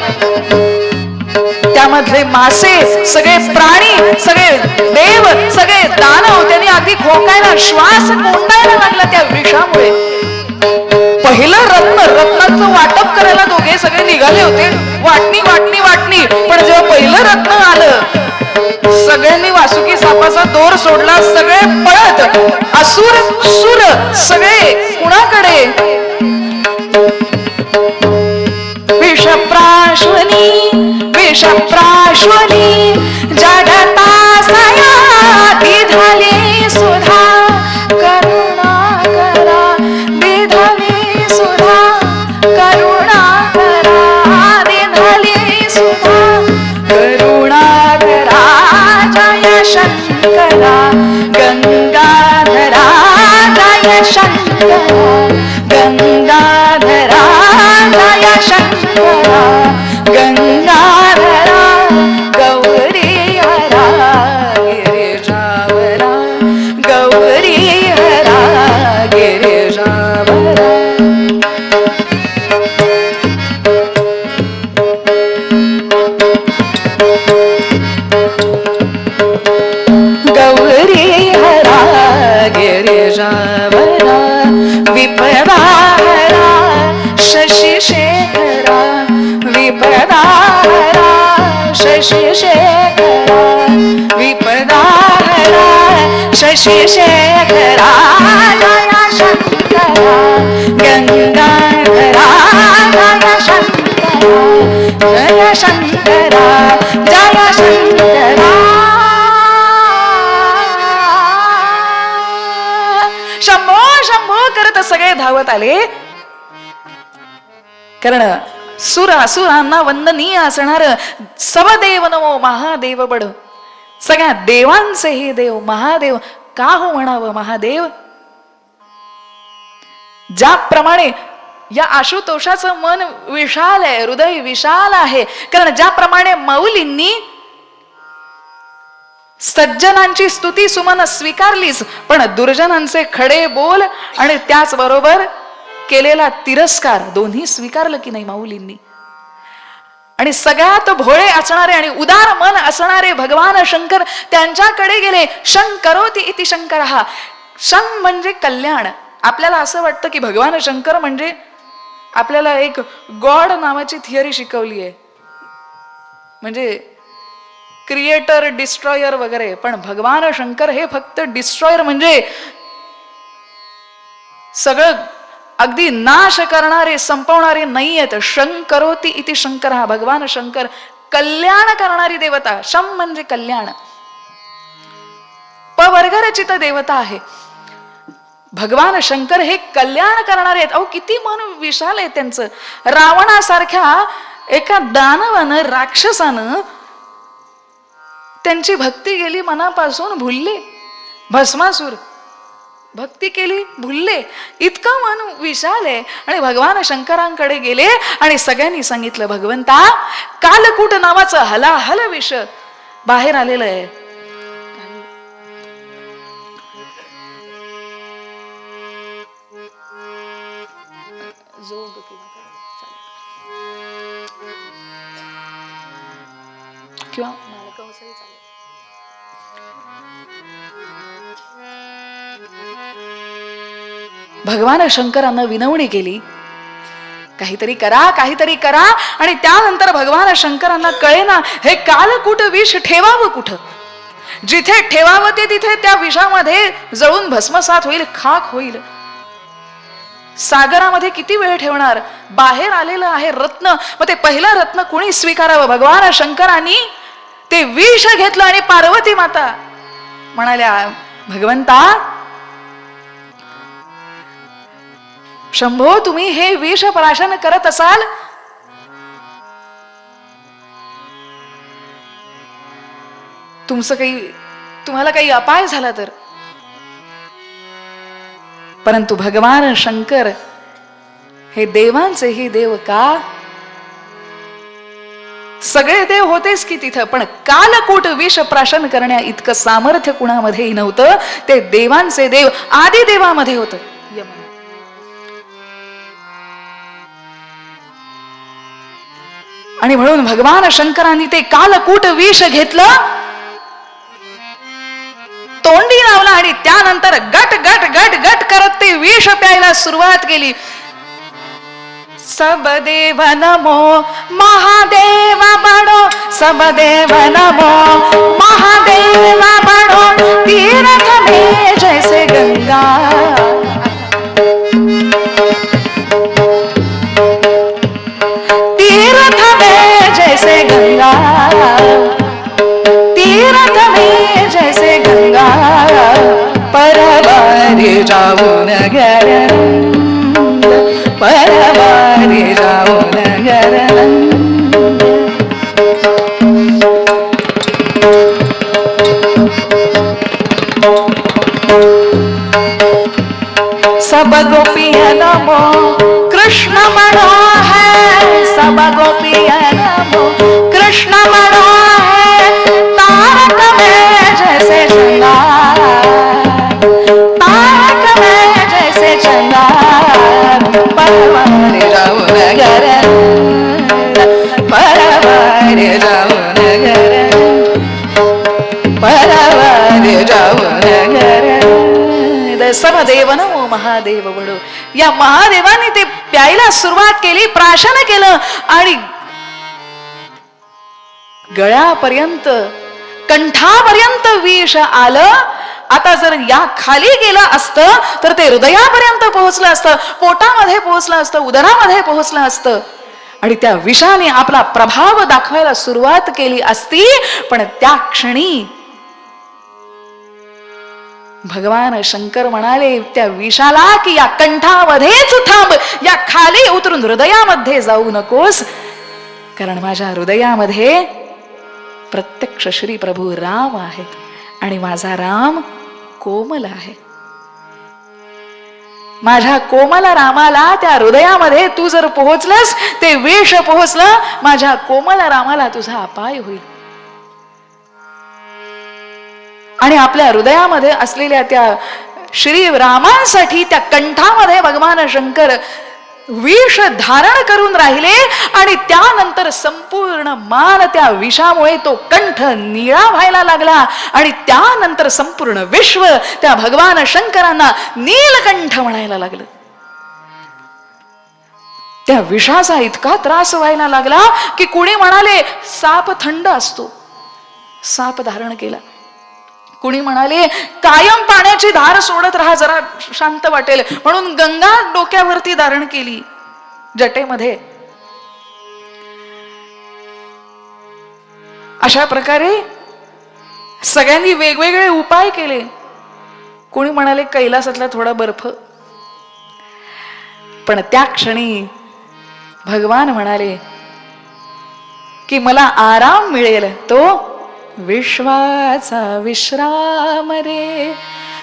त्यामधले मासे, सगळे प्राणी, सगळे देव, सगळे दानव त्यांनी अगदी खोकायला, श्वास कोंडायला लागला त्या विषामुळे. पहिलं रत्नाचं वाटप करायला दोघे सगळे निघाले होते. वाटणी वाटणी वाटणी. पण जेव्हा पहिलं रत्न आलं, सगळ्यांनी वासुकी सापाचा दोर सोडला. सगळे पळत, असुर सुर सगळे कुणाकडे? विषप्राश्वनी, विषप्राश्वनी जगतासया, दिधाली सुधा करुणा करा, दिधाली सुधा करुणा करा, दिधाली सुधा करुणा करा. जय शंकरा गंगाधरा, जय शंकरा गंगाधरा, जय शंकरा गंगाधरा. गौरी हरा गिरिजावरा, गौरी हरा गिरिजावरा. गौरी हरा गिरिजावरा, विपदा हरा शशि शेखरा, विपदा हरा शशि शेखरा, विपदा हरा शशि शेखरा. जय शंकरा गंगाधरा, जय शंकरा, जय शंकरा, जय शंकरा. शंभो शंभो करत सगळे धावत आले. कारण सुर असुरांना वंदनीय असणार सबदेव नमो महादेव बड. सगळ्या देवांचेही देव महादेव. का हो म्हणावं महादेव? ज्याप्रमाणे या आशुतोषाचं मन विशाल आहे, हृदय विशाल आहे. कारण ज्याप्रमाणे माऊलींनी सज्जनांची स्तुती सुमन स्वीकारलीच, पण दुर्जनांचे खडे बोल आणि त्याचबरोबर केलेला तिरस्कार दोन्ही स्वीकारलं की नाही माऊलींनी? आणि सगळ्यात भोळे असणारे आणि उदार मन असणारे भगवान शंकर त्यांच्याकडे गेले. शंकरोति इति शंकरः. शं म्हणजे कल्याण. आपल्याला असं वाटतं की भगवान शंकर म्हणजे आपल्याला एक गॉड नावाची थिअरी शिकवली आहे, म्हणजे क्रिएटर डिस्ट्रॉयर वगैरे. पण भगवान शंकर हे फक्त डिस्ट्रॉयर म्हणजे सगळं अगदी नाश करणारे संपवणारे नाही आहेत. शंकरोति इति शंकरः. भगवान शंकर कल्याण करणारी देवता. शम म्हणजे कल्याण, प वर्गरचित देवता आहे. भगवान शंकर हे कल्याण करणारे आहेत. अहो किती मन विशाल आहे त्यांचं. रावणासारख्या एका दानवानं राक्षसानं त्यांची भक्ती केली, मनापासून भुलले. भस्मासूर भक्ती केली, भुलले. इतकं मन विशाल आहे. आणि भगवान शंकरांकडे गेले आणि सगळ्यांनी सांगितलं, भगवंता कालकूट नावाचं हलाहल विष बाहेर आलेलं आहे. किंवा भगवान शंकरांना विनवणी केली, काहीतरी करा, काहीतरी करा. आणि त्यानंतर भगवान शंकरांना कळेना हे कालकूट विष ठेवावं कुठं. जिथे ठेवावं ते तिथे त्या विषामध्ये जळून भस्मसात होईल, खाक होईल. सागरामध्ये किती वेळ ठेवणार. बाहेर आलेलं आहे रत्न. मग ते पहिलं रत्न कुणी स्वीकारावं. भगवान शंकरांनी ते विष घेतलं आणि पार्वती माता म्हणाल्या, भगवंता शंभो तुम्ही हे विष प्राशन करत असाल तुम्हाला काही अपाय झाला तर. परंतु भगवान शंकर हे देवांचेही देव का. सगळे देव होतेच की तिथं, पण कालकूट विष प्राशन करण्या इतकं सामर्थ्य कुणामध्येही नव्हतं. ते देवांचे देव आदी देवामध्ये होतं. आणि म्हणून भगवान शंकरांनी ते कालकूट विष घेतलं, तोंडी लावला आणि त्यानंतर गट गट गट गट करत ते विष प्यायला सुरुवात केली. सब देव नमो महादेव बडो, सब देव नमो महादेव बडो, तीर्थ में जैसे गंगा. तीर्थ में जैसे गंगा, तीर्थ में जैसे गंगा, परवारी जाऊन गरंद, परवारी जाऊन गरंद. सब गोपियाँ नमो कृष्ण मनो है, सब गोपियाँ नमो कृष्ण मनो है, तारक में जैसे श्रृंगार, तारक में जैसे श्रृंगार. परवारी जाऊन गरंद, परवारी जाऊन गरंद, परवारी जाऊन गरंद. समदेव नमो महादेव बडो. या महादेवाने ते प्यायला सुरुवात केली, प्राशन केलं आणि गळ्यापर्यंत कंठापर्यंत विष आलं. आता जर या खाली गेलं असतं तर ते हृदयापर्यंत पोहोचलं असतं, पोटामध्ये पोहोचलं असतं, उदरामध्ये पोहोचलं असतं आणि त्या विषाने आपला प्रभाव दाखवायला सुरुवात केली असती. पण त्या क्षणी भगवान शंकर म्हणाले त्या विषाला की या कंठामध्येच थांब, या खाली उतरून हृदयामध्ये जाऊ नकोस, कारण माझ्या हृदयामध्ये प्रत्यक्ष श्री प्रभू राम आहेत आणि माझा राम कोमल आहे. माझ्या कोमल रामाला त्या हृदयामध्ये तू जर पोहोचलंस, ते विष पोहोचलं, माझ्या कोमल रामाला तुझा अपाय होईल. आणि आपल्या हृदयामध्ये असलेल्या त्या श्री रामांसाठी त्या कंठामध्ये भगवान शंकर विष धारण करून राहिले आणि त्यानंतर संपूर्ण मान त्या विषामुळे तो कंठ निळा व्हायला लागला आणि त्यानंतर संपूर्ण विश्व त्या भगवान शंकरांना नीलकंठ म्हणायला लागलं. त्या विषाचा इतका त्रास व्हायला लागला की कुणी म्हणाले साप थंड असतो, साप धारण केला. कुणी म्हणाले कायम पाण्याची धार सोडत राहा, जरा शांत वाटेल, म्हणून गंगा डोक्यावरती धारण केली जटेमध्ये. अशा प्रकारे सगळ्यांनी वेगवेगळे उपाय केले. कोणी म्हणाले कैलासातला थोडा बर्फ. पण त्या क्षणी भगवान म्हणाले की मला आराम मिळेल तो विश्वाचा विश्राम रे,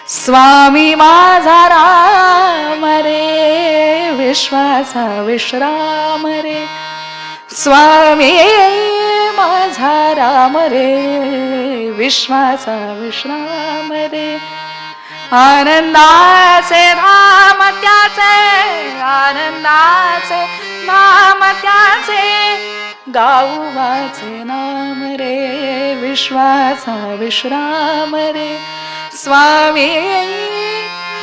स्वामी माझा राम रे, विश्वाचा विश्राम रे, स्वामी माझा राम रे, विश्वाचा विश्राम रे. आनंदाचे धाम त्याचे, आनंदाचे नाम त्याचे, गाऊ वाचे नाम रे, विश्वाचा विश्राम रे, स्वामी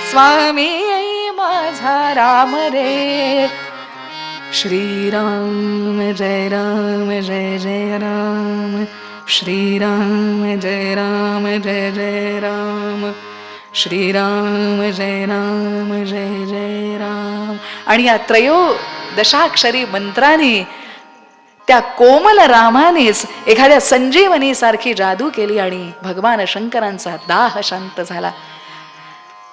स्वामी माझा राम रे. श्रीराम जय राम जय जय राम, श्रीराम जय राम जय जय राम, श्रीराम जय राम जय जय राम. आणि या त्रयोदशाक्षरी मंत्राने त्या कोमल रामानेच एखाद्या संजीवनी सारखी जादू केली आणि भगवान शंकरांचा दाह शांत झाला.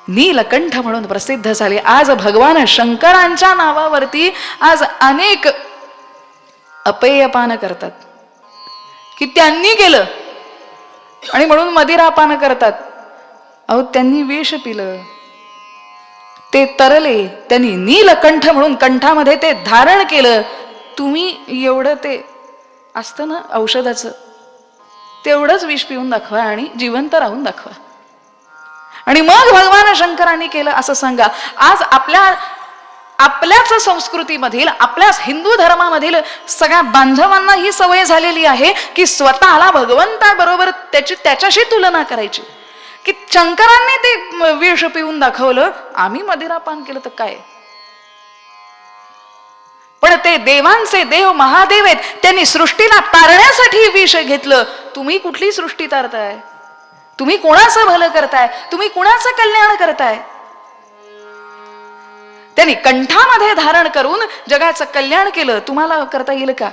नीलकंठ म्हणून प्रसिद्ध झाले. आज भगवान शंकरांच्या नावावरती आज अनेक अपेयपान करतात की त्यांनी केलं आणि म्हणून मदिरापान करतात. अहो त्यांनी विष पिलं, ते तरले, त्यांनी नीलकंठ म्हणून कंठामध्ये ते धारण केलं. तुम्ही एवढं ते असतं ना औषधाचं, तेवढंच विष पिऊन दाखवा आणि जिवंत राहून दाखवा. आणि मग भगवान शंकरांनी केलं असं सांगा. आज आपल्याच संस्कृतीमधील, आपल्याच हिंदू धर्मामधील सगळ्या बांधवांना ही सवय झालेली आहे की स्वतःला भगवंताबरोबर त्याच्याशी तुलना करायची. की शंकरांनी ते विष पिऊन दाखवलं, आम्ही मदिरापान केलं तर काय. पण ते देवांचे देव महादेव आहेत, त्यांनी सृष्टीला तारण्यासाठी विष घेतलं. तुम्ही कुठली सृष्टी तारताय? तुम्ही कोणाचं भलं करताय? तुम्ही कोणाचं कल्याण करताय? त्यांनी कंठामध्ये धारण करून जगाचं कल्याण केलं. तुम्हाला करता येईल का?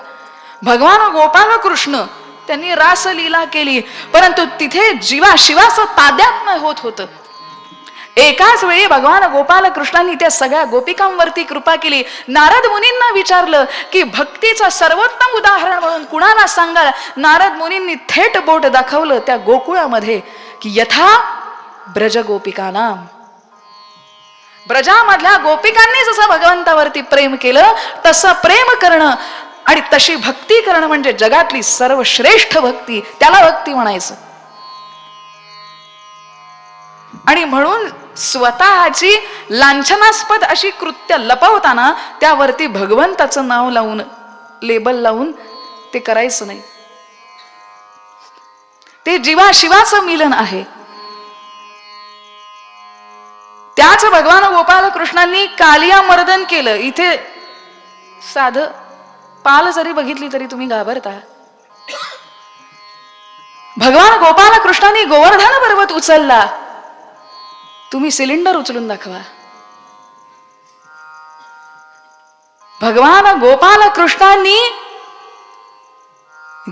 भगवान गोपाल कृष्ण त्यांनी रासलीला केली, परंतु तिथे जीवा शिवाचं तादात्म्य होत होतं. एकाच वेळी भगवान गोपाल कृष्णांनी त्या सगळ्या गोपिकांवरती कृपा केली. नारद मुनींना विचारलं की भक्तीचं सर्वोत्तम उदाहरण म्हणून कुणाला सांगाल? नारद मुनींनी थेट बोट दाखवलं त्या गोकुळामध्ये की यथा ब्रज गोपिकानाम, ब्रजामधल्या गोपिकांनी जसं भगवंतावरती प्रेम केलं तसं प्रेम करणं आणि तशी भक्ती करणं म्हणजे जगातली सर्वश्रेष्ठ भक्ती, त्याला भक्ती म्हणायचं. आणि म्हणून स्वतःची लांछनास्पद अशी कृत्य लपवताना त्यावरती भगवंताचं नाव लावून, लेबल लावून ते करायचं नाही. ते जीवा शिवाचं मिलन आहे. त्याच भगवान गोपाल कृष्णांनी कालिया मर्दन केलं. इथे साधं पाल जरी बघितली तरी तुम्ही घाबरता. भगवान गोपाल कृष्णांनी गोवर्धन पर्वत उचलला. तुम्ही सिलेंडर उचलून दाखवा. भगवान गोपाल कृष्णांनी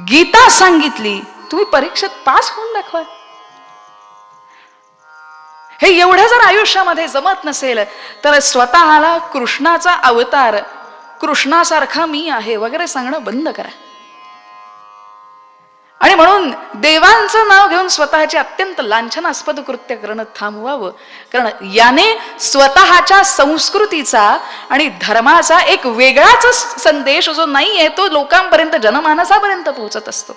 गीता सांगितली, तुम्ही परीक्षेत पास होऊन दाखवा. हे एवढं जर आयुष्यामध्ये जमत नसेल तर स्वतःला कृष्णाचा अवतार, कृष्णासारखा मी आहे वगैरे सांगणं बंद करा. आणि म्हणून देवांचं नाव घेऊन स्वतःचे अत्यंत लांछनास्पद कृत्य करणं थांबवावं. कारण याने स्वतःच्या संस्कृतीचा आणि धर्माचा एक वेगळाच संदेश जो नाहीये तो लोकांपर्यंत, जनमानसापर्यंत पोहोचत असतो.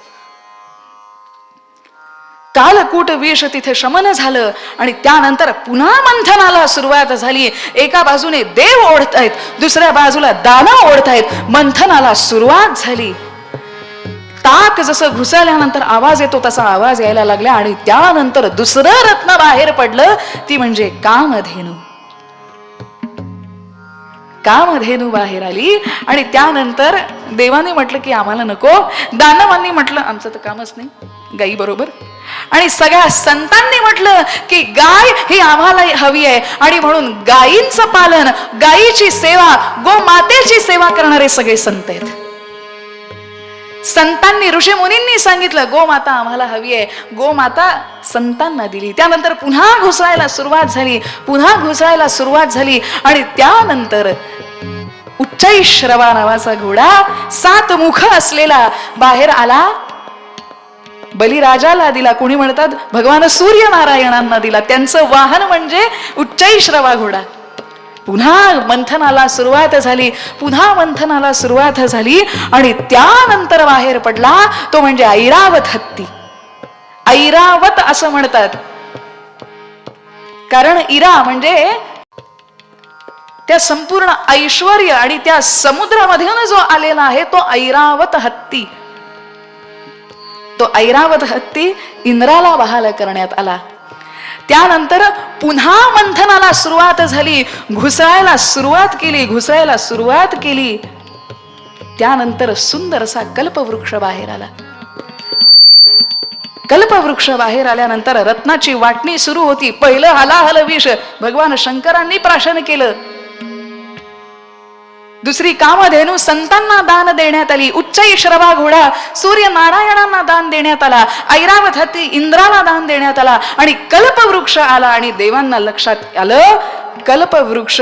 कालकूट विष तिथे शमन झालं आणि त्यानंतर पुन्हा मंथनाला सुरुवात झाली. एका बाजूने देव ओढतायत, दुसऱ्या बाजूला दानव ओढतायत. मंथनाला सुरुवात झाली. ताक जसं घुसल्यानंतर आवाज येतो तसा आवाज यायला लागला आणि त्यानंतर दुसरं रत्न बाहेर पडलं, ती म्हणजे कामधेनू. कामधेनू बाहेर आली आणि त्यानंतर देवाने म्हटलं की आम्हाला नको, दानवांनी म्हटलं आमचं तर कामच नाही गाई बरोबर, आणि सगळ्या संतांनी म्हटलं की गाय ही आम्हाला हवी आहे. आणि म्हणून गायींचं पालन, गायीची सेवा, गोमातेची सेवा करणारे सगळे संत आहेत. संतांनी, ऋषी मुनींनी सांगितलं गोमाता आम्हाला हवी आहे, गोमाता संतांना दिली. त्यानंतर पुन्हा घुसळायला सुरुवात झाली, पुन्हा घुसळायला सुरुवात झाली आणि त्यानंतर उच्चैश्रवा नावाचा घोडा 7 मुख असलेला बाहेर आला. बलिराजाला दिला, कोणी म्हणतात भगवान सूर्यनारायणांना दिला. त्यांचं वाहन म्हणजे उच्चैश्रवा घोडा. पुन्हा मंथनाला सुरुवात झाली, पुन्हा मंथनाला सुरुवात झाली आणि त्यानंतर बाहेर पडला तो म्हणजे ऐरावत हत्ती. ऐरावत असं म्हणतात कारण इरा म्हणजे त्या संपूर्ण ऐश्वर्य आणि त्या समुद्रामधून जो आलेला आहे तो ऐरावत हत्ती. तो ऐरावत हत्ती इंद्राला बहाल करण्यात आला. त्यानंतर पुन्हा मंथनाला सुरुवात झाली, घुसळायला सुरुवात केली, घुसळायला सुरुवात केली. त्यानंतर सुंदरसा कल्पवृक्ष बाहेर आला. कल्पवृक्ष बाहेर आल्यानंतर रत्नाची वाटणी सुरू होती. पहिलं हलाहल विष भगवान शंकरांनी प्राशन केलं. दुसरी कामधेनू संतांना दान देण्यात आली. उच्चैश्रवा घोडा सूर्यनारायणांना दान देण्यात आला. ऐरावत हत्ती इंद्राला दान देण्यात आला आणि कल्पवृक्ष आला. आणि देवांना लक्षात आलं कल्पवृक्ष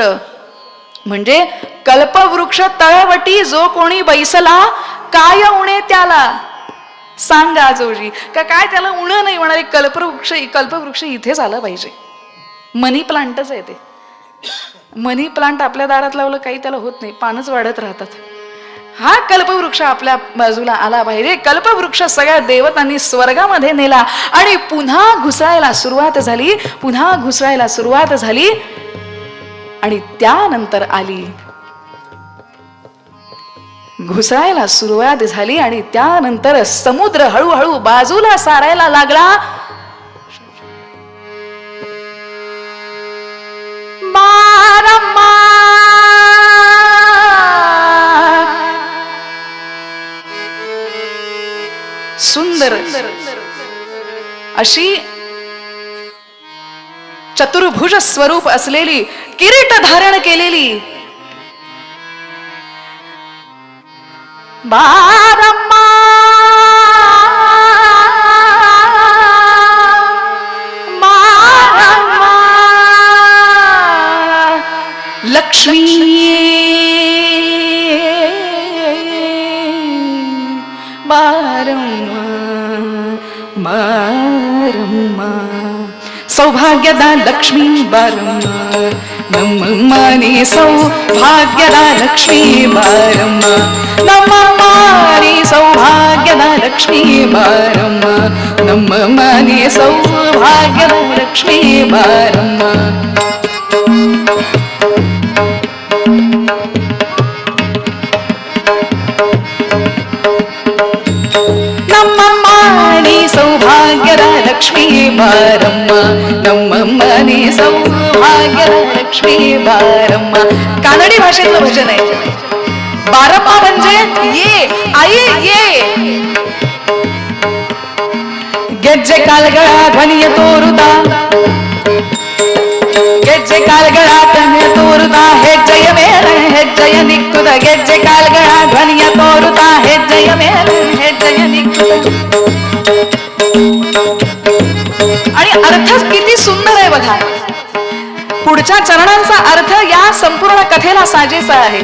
म्हणजे कल्पवृक्ष तळवटी जो कोणी बैसला काय उणे त्याला. सांगा जोजी का काय त्याला उणं नाही होणार. कल्पवृक्ष इथेच आलं पाहिजे. मनी प्लांटच आहे ते. मनी प्लांट आपल्या दारात लावलं काही त्याला होत नाही, पानच वाढत राहतात. हा कल्पवृक्ष आपल्या बाजूला आला पाहिजे. कल्पवृक्ष सगळ्या देवतांनी स्वर्गामध्ये नेला आणि पुन्हा घुसळायला सुरुवात झाली, पुन्हा घुसळायला सुरुवात झाली आणि त्यानंतर आली घुसळायला सुरुवात झाली आणि त्यानंतर समुद्र हळूहळू बाजूला सारायला लागला. सुंदर अशी चतुर्भुज स्वरूप असलेली, किरीट धारण केलेली बारम्मा बारम्मा लक्ष्मी बारम्मा बारम्मा सौभाग्यदा लक्ष्मी बारम्मा नममानी सौभाग्यदा लक्ष्मी बारम्मा नममानी सौभाग्यदा लक्ष्मी बारम्मा नममानी सौभाग्यदा लक्ष्मी बारम्मा. नममानी सौभाग्यदा लक्ष्मी बारम्मा नममानी सौभाग्यदा लक्ष्मी बारम्मा. कानडी भाषेतलं भजन आहे. बारम्मा म्हणजे ये आई ये. ಗೆಜ್ಜೆ ಕಾಲ್ಗಳ ಧ್ವನಿಯ ತೋರುತ್ತಾ ಗೆಜ್ಜೆ ಕಾಲ್ಗಳ ಧ್ವನಿಯ ತೋರುತ್ತಾ ಹೆಜ್ಜೆಯ ಮೇಲೆ ಹೆಜ್ಜೆಯ ನಿಕ್ಕುತ್ತ ಗೆಜ್ಜೆ ಕಾಲ್ಗಳ ಧ್ವನಿಯ ತೋರುತ್ತಾ ಹೆಜ್ಜೆಯ ಮೇಲೆ ಹೆಜ್ಜೆಯ ನಿಕ್ಕುತ್ತ. आणि अर्थ किती सुंदर आहे बघा. पुढच्या चरणांचा अर्थ या संपूर्ण कथेला साजेसा आहे.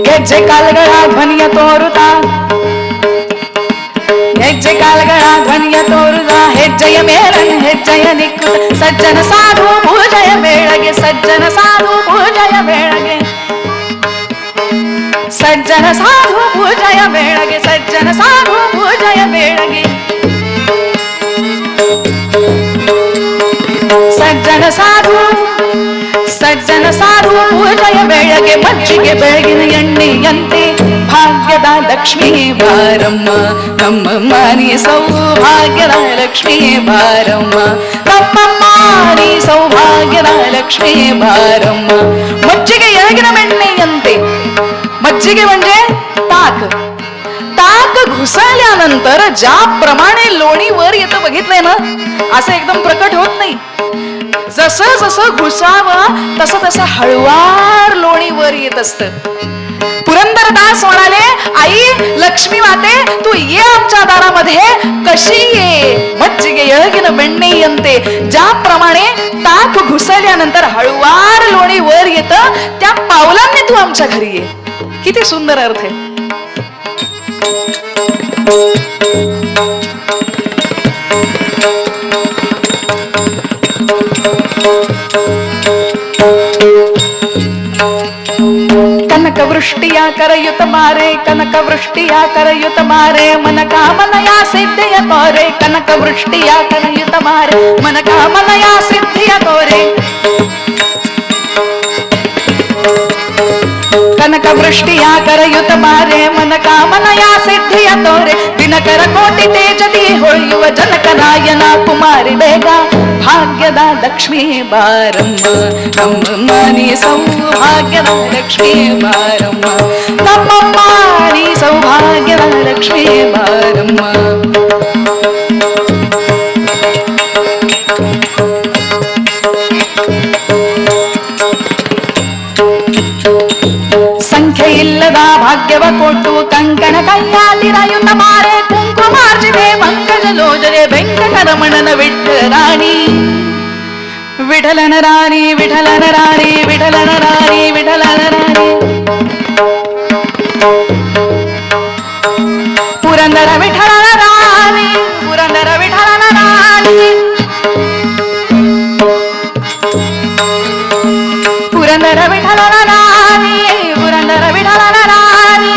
ಗೆಜ್ಜೆ ಕಾಲ್ಗಳ ಧ್ವನಿಯ ತೋರುತ್ತಾ ಹೆಜ್ಜೆ ಕಾಲ್ಗಳ ಧ್ವನಿಯ ತೋರುದ ಹೆಜ್ಜೆಯ ಮೇಲೆ ಹೆಜ್ಜೆಯ ನಿಕ್ಕು ಸಜ್ಜನ ಸಾಧು ಪೂಜೆಯ ಮೇಳಗೆ ಸಜ್ಜನ ಸಾಧು ಪೂಜೆಯ ಮೇಳಗೆ सज्जन साधू पूजय बेळगे, सज्जन साधू पूजय बेळगे, सज्जन साधू सज्जन साधू पूजय बेळगे, ಮಜ್ಜಿಗೆ ಬೆಳಗಿನ ಎಣ್ಣೆಯಂತೆ ಭಾಗ್ಯದ ಲಕ್ಷ್ಮೀ ಬಾರಮ್ಮ, ನಮ್ಮಮ್ಮ ನೀ ಸೌಭಾಗ್ಯದ ಲಕ್ಷ್ಮೀ ಬಾರಮ್ಮ, ನಮ್ಮಮ್ಮ ನೀ ಸೌಭಾಗ್ಯದ ಲಕ್ಷ್ಮೀ ಬಾರಮ್ಮ. ಮಜ್ಜಿಗೆ ಎಳಗಿನ ಬೆಣ್ಣೆಯಂತೆ, मज्जिगे म्हणजे ताक. ताक घुसळल्यानंतर ज्याप्रमाणे लोणी वर येतं बघितलंय ना, असं एकदम प्रकट होत नाही. जसं जसं घुसावं तसं तसं हळुवार लोणी वर येत असतं. पुरंदरदास म्हणाले, आई लक्ष्मी माते तू ये आमच्या दारामध्ये, कशी ये. मज्जिगे ಎಳಗಿನ ಬೆಣ್ಣೆಯಂತೆ, ज्याप्रमाणे ताक घुसळल्यानंतर हळुवार लोणी वर येतं, त्या पावलांनी तू आमच्या घरी ये. किती सुंदर अर्थ आहे. कनकवृष्टिया करयुत मारे, कनकवृष्टिया करयुत मारे, मन कामनया सिद्धिय तोरे, कनकवृष्टिया करयुत मारे, मन कामनया सिद्धिय तोरे. कनकवृष्टिया करयुत मारे, मन कामनया सिद्धिय तोरे, दिनकर कोटि तेजति ಹೊಳೆಯುವ ಜನಕನಾಯನ ಕುಮಾರಿ ಬೇಗ, ಭಾಗ್ಯದ ಲಕ್ಷ್ಮೀ ಬಾರಮ್ಮ, ನಮ್ಮಮ್ಮ ನೀ ಸೌಭಾಗ್ಯದ ಲಕ್ಷ್ಮೀ ಬಾರಮ್ಮ, ನಮ್ಮಮ್ಮ ನೀ ಸೌಭಾಗ್ಯದ ಲಕ್ಷ್ಮೀ ಬಾರಮ್ಮ. ಸಂಖ್ಯೆ ಇಲ್ಲದ ಭಾಗ್ಯವ ಕೊಟ್ಟು ಕಂಕಣ ಕೈಯಾಲಿರಾಯುತ್ತ ಮಾರೆ, ಕುಂಕುಮಾರ್ಜಿತೆ ಪಂಕಜ ಲೋಜನೆ ವೆಂಕಟರಮಣನ ವಿಠಲ ರಾಣಿ, ವಿಠಲನ ರಾಣಿ ವಿಠಲನ ರಾಣಿ ವಿಠಲನ ರಾಣಿ ವಿಠಲನ ರಾಣಿ. ಪುರಂದರ ವಿಠಲನ ರಾಣಿ, ಪುರಂದರ ವಿಠಲನ ರಾಣಿ, ಪುರಂದರ ವಿಠಲನ ರಾಣಿ, ಪುರಂದರ ವಿಠಲನ ರಾಣಿ.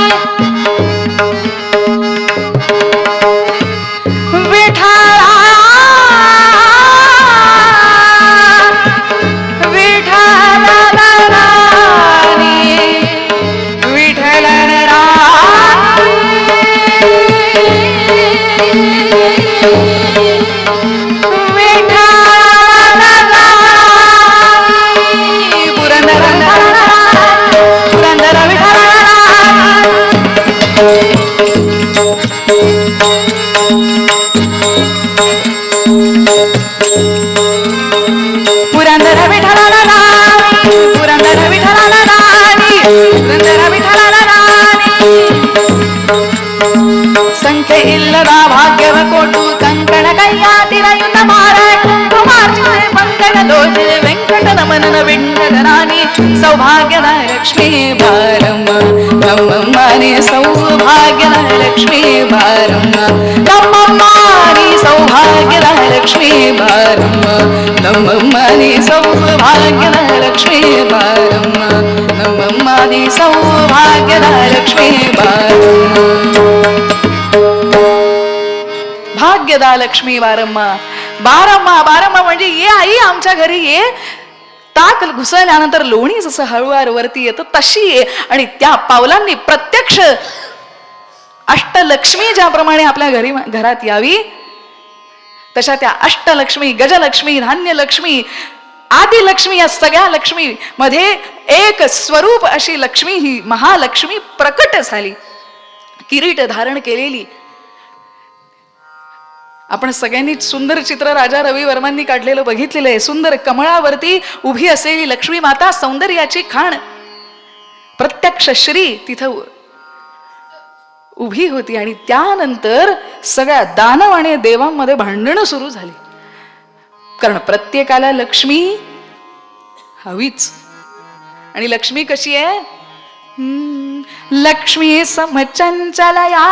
ವಿಠಲ ವಿಠಲನ ರಾಣಿ, ವಿಠಲನ ರಾಣಿ, ವಿಠಲನ ರಾಣಿ, ಪುರಂದರ ಪುರಂದರ ವಿಠಲನ ರಾಣಿ. ಪುರಂದರ ವಿಠಲನ ರಾಣಿ, ಪುರಂದರ ವಿಠಲನ ರಾಣಿ, ಪುರಂದರ ವಿಠಲನ ರಾಣಿ. ಸಂಖ್ಯೆ ಇಲ್ಲದ ಭಾಗ್ಯವ ಕೊಟ್ಟು ಕಂಕಣ ಕೈಯಾತಿರಯುತ ಮಾರ, ಕುಂಕುಮಾರ್ಜಿತೆ ಪಂಕಜ ಲೋಚನೆ ವೆಂಕಟರಮಣನ ವಿಠಲ ರಾಣಿ, ಸೌಭಾಗ್ಯದ ಲಕ್ಷ್ಮೀ ಬಾರಮ್ಮ, ನಮ್ಮಮ್ಮ ನೀ ಸೌಭಾಗ್ಯದ ಲಕ್ಷ್ಮೀ ಬಾರಮ್ಮ, ನಮ್ಮಮ್ಮ ನೀ ಸೌಭಾಗ್ಯದ ಲಕ್ಷ್ಮೀ ಬಾರಮ್ಮ, ನಮ್ಮಮ್ಮ ನೀ ಸೌಭಾಗ್ಯದ ಲಕ್ಷ್ಮೀ ಬಾರಮ್ಮ, ನಮ್ಮಮ್ಮ ನೀ ಸೌಭಾಗ್ಯದ ಲಕ್ಷ್ಮೀ ಬಾರಮ್ಮ. ಭಾಗ್ಯದ ಲಕ್ಷ್ಮೀ ಬಾರಮ್ಮ, बारम्मा बारम्मा म्हणजे ये आई आमच्या घरी ये. ताक घुसळल्यानंतर लोणी जसं हळूवार वरती येतं तशी ये, आणि त्या पावलांनी प्रत्यक्ष अष्टलक्ष्मी ज्याप्रमाणे आपल्या घरात यावी, तशा त्या अष्टलक्ष्मी, गजलक्ष्मी, धान्यलक्ष्मी, आदिलक्ष्मी या सगळ्या लक्ष्मी मध्ये एक स्वरूप अशी लक्ष्मी ही महालक्ष्मी प्रकट झाली, किरीट धारण केलेली. आपण सगळ्यांनी सुंदर चित्र राजा रवी वर्मांनी काढलेलं बघितलेलं आहे. सुंदर कमळावरती उभी असलेली लक्ष्मी माता, सौंदर्याची खाण, प्रत्यक्ष श्री तिथं उभी होती. आणि त्यानंतर सगळ्या दानव आणि देवांमध्ये भांडणं सुरू झाली, कारण प्रत्येकाला लक्ष्मी हवीच. आणि लक्ष्मी कशी आहे? लक्ष्मी समचंचलया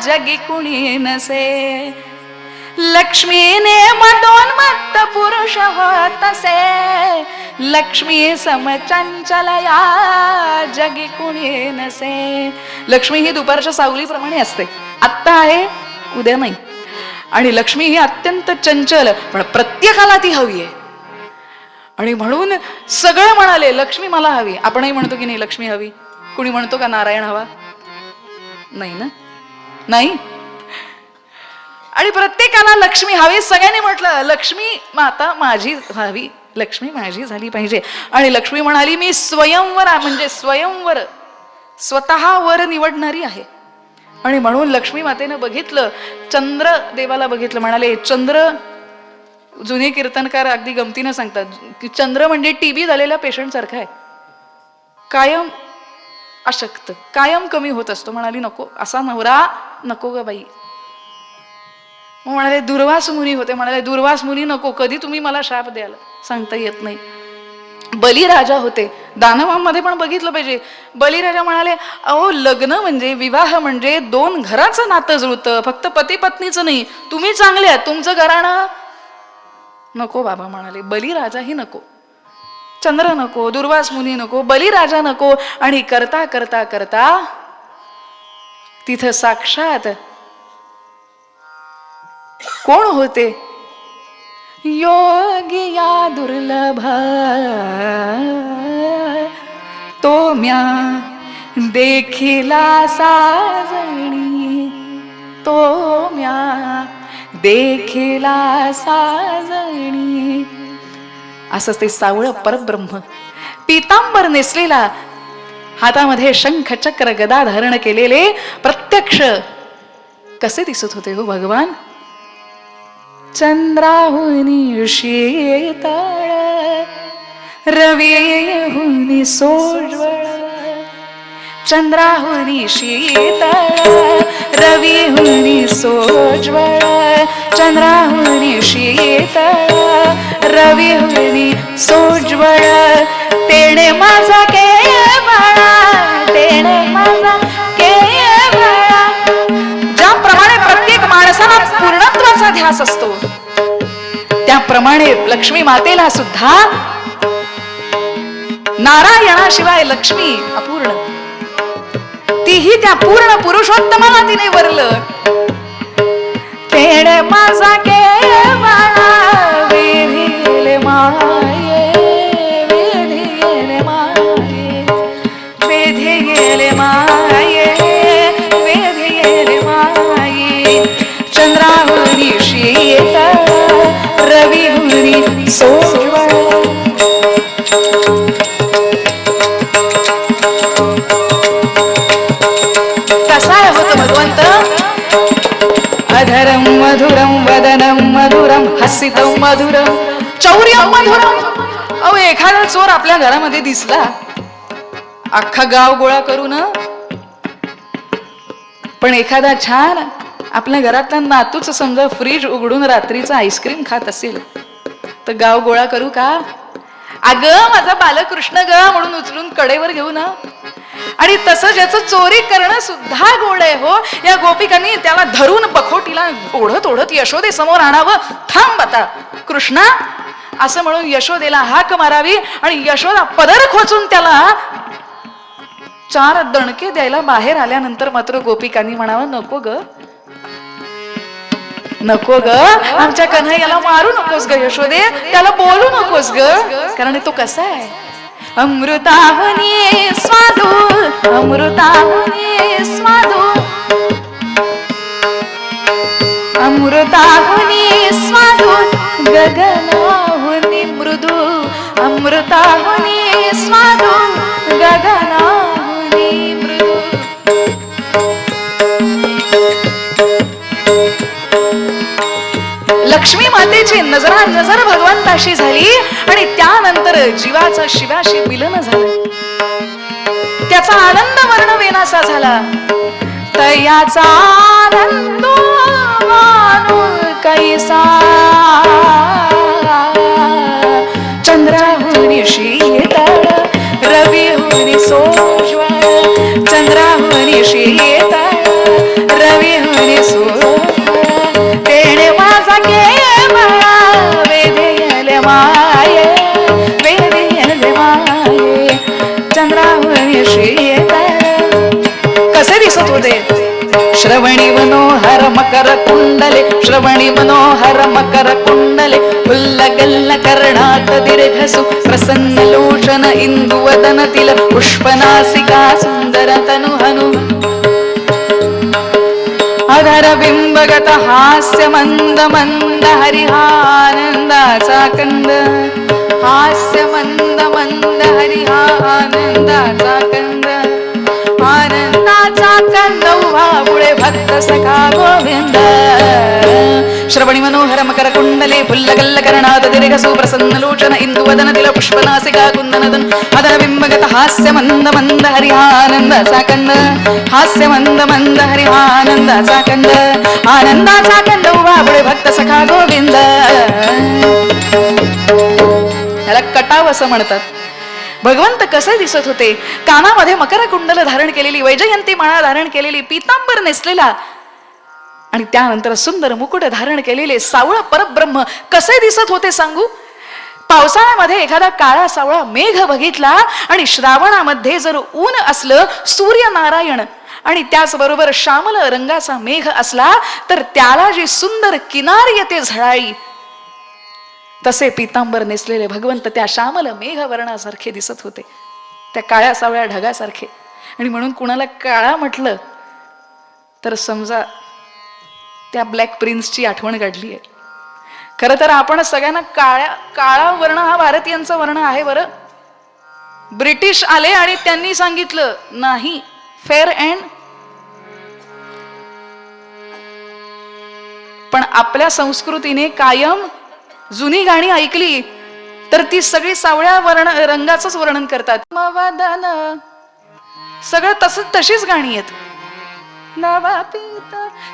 जगी कुणी नसे, लक्ष्मीने मदोन्मत्त पुरुष होतसे, लक्ष्मी समचंचल या जगी कुणी नसे. लक्ष्मी ही दुपारच्या सावलीप्रमाणे असते, आत्ता आहे उद्या नाही. आणि लक्ष्मी ही अत्यंत चंचल, पण प्रत्येकाला ती हवी आहे. आणि म्हणून सगळे म्हणाले लक्ष्मी मला हवी. आपणही म्हणतो की नाही लक्ष्मी हवी? कुणी म्हणतो का नारायण हवा? नाही ना, नाही. आणि प्रत्येकाला लक्ष्मी हवी. सगळ्यांनी म्हटलं लक्ष्मी माता माझी हवी, लक्ष्मी माझी झाली पाहिजे. आणि लक्ष्मी म्हणाली मी स्वयंवर, म्हणजे स्वयंवर स्वतः वर निवडणारी आहे. आणि म्हणून लक्ष्मी मातेनं बघितलं, चंद्र देवाला बघितलं, म्हणाले चंद्र, जुने कीर्तनकार अगदी गमतीनं सांगतात की चंद्र म्हणजे टीबी झालेल्या पेशंट सारखा आहे, कायम अशक्त, कायम कमी होत असतो. म्हणाली नको असा नवरा नको ग बाई. मग म्हणाले दुर्वास मुनी होते, म्हणाले दुर्वास मुनी नको, कधी तुम्ही मला शाप द्याल सांगता येत नाही. बलिराजा होते, दानवांमध्ये पण बघितलं पाहिजे. बलिराजा म्हणाले अहो लग्न म्हणजे, विवाह म्हणजे दोन घराचं नातं जुळतं, फक्त पती पत्नीचं नाही. तुम्ही चांगले आहात, तुमचं घराणं नको बाबा. म्हणाले बलिराजाही नको, चंद्र नको, दुर्वास मुनी नको, बलिराजा नको. आणि करता करता करता तिथं साक्षात कोण होते? योगिया दुर्लभ तो म्या देखिला साजणी, तो म्या देखिला साजणी. असंच ते सावळ परब्रह्म पीतांबर नेसलेला, हातामध्ये शंख चक्र गदा धारण केलेले प्रत्यक्ष कसे दिसत होते हो भगवान? चंद्राहुनी शीतळ, रविहुनी सोज्वळ, चंद्राहुनी शीतळ, रविहुनी सोज्वळ, चंद्राहुनी शीतळ, रविहुनी सोज्वळ. तेणे माझा केवळा, तेणे माझा केवळा. ज्याप्रमाणे प्रत्येक माणसाला पूर्णत्वाचा ध्यास असतो, त्याप्रमाणे लक्ष्मी मातेला सुद्धा नारायणाशिवाय लक्ष्मी अपूर्ण. तीही त्या पूर्ण पुरुषोत्तमाला तिने वरलं. तेणे माझा केवळा विधिले माये, विधिले माये, विधिले माये, विधिले माये. चंद्राहुनी शीतळ, रविहुनी सोज्वळ. कसा होतो भगवंत? अधरम मधुरम, वदनम मधुरम, हसितम मधुरम, चौर्यम मधुरम. अहो एखादा चोर आपल्या घरामध्ये दिसला, अख्खा गाव गोळा करू ना, पण एखादा छान आपल्या घरातल्या नातूच समजा फ्रीज उघडून रात्रीचं आईस्क्रीम खात असेल तर गाव गोळा करू का? अगं माझा बालकृष्ण ग म्हणून उचलून कडेवर घेऊ ना. आणि तसं ज्याचं चोरी करणं सुद्धा गोड आहे हो. या गोपिकांनी त्याला धरून बखोटीला ओढत ओढत यशोदे समोर आणावं. थांब आता कृष्णा असं म्हणून यशोदेला हाक मारावी आणि यशोदा पदर खोचून त्याला 4 दणके द्यायला बाहेर आल्यानंतर मात्र गोपिकांनी म्हणावं नको ग, नको ग, आमच्या कन्हैयाला मारू नकोस ग यशोदे, त्याला बोलू नकोस ग. कारण तो कसा आहे? अमृताहुनी स्वादू, अमृताहुनी स्वादू, अमृताहुनी स्वादू, गगनाहुनी मृदू, अमृताहुनी स्वादू, गगनाहुनी मृदू. लक्ष्मी मातेची नजर भगवंताशी झाली आणि त्यानंतर जीवाचं शिवाशी मिलन झालं. त्याचा आनंद वर्णवेनासा झाला. तयाचा आनंद मानू कैसा, चंद्राहुनी शीतळ, रविहुनी सोज्वळ, चंद्राहुनी शीतळ, रविहुनी सोज्वळ. तेणे माझा होते. श्रवणी मनोहर मकर कुंडले, श्रवणी मनोहर मकर कुंडले, उल्लगल्ल कर्णात दीर्घसु प्रसन्न लोचन इंदुवदन तिल पुष्पनासिका सुंदर तनु हनु अधर बिंबगत हास्य मंद मंद हरिहानंदाचा कंद, हास्य मंद मंद हरिहानंदाचा कंद, आनंदाचा कंद उभा पुढे भक्त सखा गोविंद. श्रवणी मनोहर मकर कुंडले, फुल्लगल्ल कर्णाद दीर्घसु प्रसन्न लोचन इंदुवदन तिल पुष्पनासिका कुंदनदन अदन बिंबगत हास्य मंद मंद हरिहानंदाचा कंद, हास्य मंद मंद हरिहानंदाचा कंद, आनंदाचा कंद उभा पुढे भक्त सखा गोविंद. ह्याला कटाव असं म्हणतात. भगवंत कसे दिसत होते? कानामध्ये मकर कुंडल धारण केलेली, वैजयंती माळा धारण केलेली, पीतांबर नेसलेला आणि त्यानंतर सुंदर मुकुट धारण केलेले सावळ परब्रह्म कसे दिसत होते सांगू? पावसाळ्यामध्ये एखादा काळा सावळा मेघ बघितला आणि श्रावणामध्ये जर ऊन असलं, सूर्यनारायण आणि त्याचबरोबर श्यामल रंगाचा मेघ असला तर त्याला जी सुंदर किनार येते झळाळी, तसे पीतांबर नेसलेले भगवंत त्या श्यामल मेघवर्णासारखे दिसत होते, त्या काळ्या सावळ्या ढगासारखे. आणि म्हणून कुणाला काळा म्हटलं तर समजा त्या ब्लॅक प्रिन्सची आठवण काढली आहे. खरं तर आपण सगळ्यांना काळा वर्ण हा भारतीयांचा वर्ण आहे बरं. ब्रिटिश आले आणि त्यांनी सांगितलं नाही, फेअर अँड. पण आपल्या संस्कृतीने कायम जुनी गाणी ऐकली तर ती सगळी सावळ्या रंगाचंच वर्णन करतात. सगळं तशीच गाणी आहेत.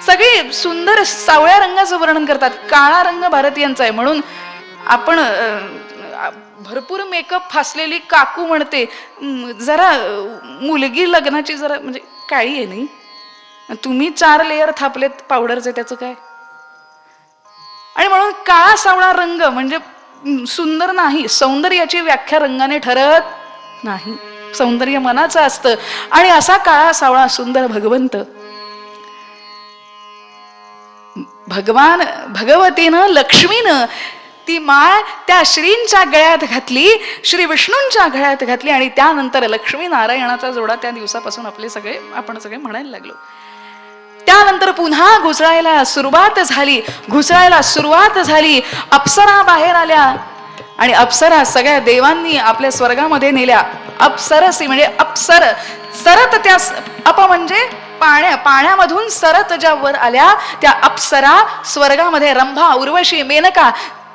सगळी सुंदर सावळ्या रंगाचं वर्णन करतात. काळा रंग भारतीयांचा आहे म्हणून आपण भरपूर मेकअप फासलेली काकू म्हणते, जरा मुलगी लग्नाची जरा म्हणजे काळी आहे नाही, तुम्ही 4 लेअर थापलेत पावडरचे, त्याचं काय? आणि म्हणून काळा सावळा रंग म्हणजे सुंदर नाही. सौंदर्याची व्याख्या रंगाने ठरत नाही, सौंदर्य मनाचं असतं. आणि असा काळा सावळा सुंदर भगवंत, भगवतीनं लक्ष्मीनं ती माळ त्या श्रींच्या गळ्यात घातली, श्री विष्णूंच्या गळ्यात घातली आणि त्यानंतर लक्ष्मी नारायणाचा जोडा त्या दिवसापासून आपण सगळे म्हणायला लागलो. त्यानंतर पुन्हा घुसळायला सुरुवात झाली. अप्सरा बाहेर आल्या आणि अप्सरा सगळ्या देवांनी आपल्या स्वर्गामध्ये नेल्या. अप्सरसी म्हणजे अप्सर, सरत त्या अप म्हणजे पाण्यामधून सरत ज्या वर आल्या त्या अप्सरा स्वर्गामध्ये रंभा, उर्वशी, मेनका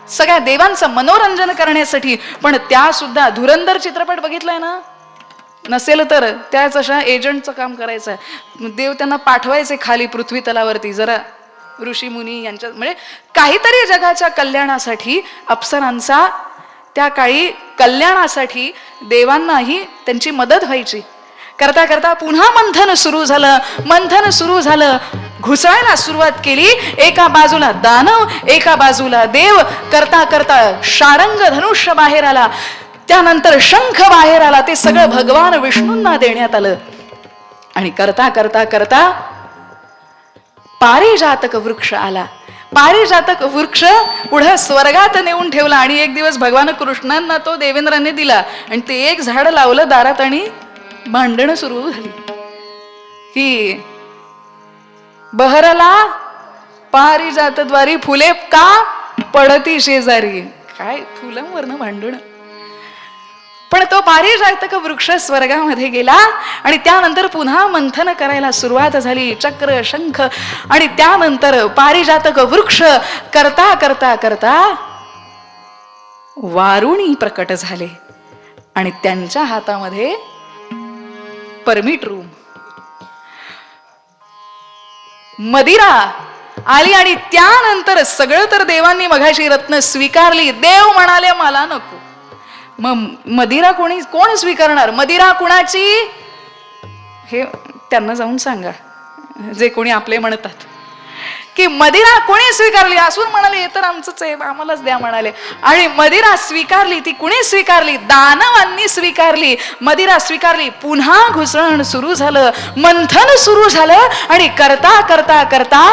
सगळ्या देवांचं मनोरंजन करण्यासाठी. पण त्या सुद्धा धुरंधर चित्रपट बघितलाय ना? नसेल तर त्याच अशा एजंटचं काम करायचं. देव त्यांना पाठवायचे खाली पृथ्वी तलावरती, जरा ऋषी मुनी यांच्या म्हणजे काहीतरी जगाच्या कल्याणासाठी अप्सरांचा त्या काळी कल्याणासाठी देवांनाही त्यांची मदत व्हायची. करता करता पुन्हा मंथन सुरू झालं. घुसळायला सुरुवात केली. एका बाजूला दानव, एका बाजूला देव. करता करता शारंग धनुष्य बाहेर आला, त्यानंतर शंख बाहेर आला. ते सगळं भगवान विष्णूंना देण्यात आलं. आणि करता करता करता पारिजातक वृक्ष आला. पारिजातक वृक्ष पुढे स्वर्गात नेऊन ठेवला आणि एक दिवस भगवान कृष्णांना तो देवेंद्राने दिला. आणि ते एक झाड लावलं दारात आणि भांडणं सुरू झाली की बहरला पारिजातद्वारी फुले का पडती शेजारी. काय फुलांवरनं भांडण. पण तो पारिजातक वृक्ष स्वर्गामध्ये गेला आणि त्यानंतर पुन्हा मंथन करायला सुरुवात झाली. चक्र, शंख आणि त्यानंतर पारिजातक वृक्ष करता करता करता वारुणी प्रकट झाले आणि त्यांच्या हातामध्ये परमिट रूम, मदिरा आली. आणि त्यानंतर सगळं तर देवांनी मघाशी रत्न स्वीकारली. देव म्हणाले मला नको. मग मदिरा कोण स्वीकारणार? मदिरा कुणाची हे त्यांना जाऊन सांगा, जे कोणी आपले म्हणतात की मदिरा कोणी स्वीकारली? असुर म्हणाले हे तर आमचंच आहे, आम्हालाच द्या म्हणाले. आणि मदिरा स्वीकारली ती कुणी स्वीकारली? दानवांनी स्वीकारली. मदिरा स्वीकारली. पुन्हा घुसळण सुरू झालं, मंथन सुरू झालं. आणि करता करता करता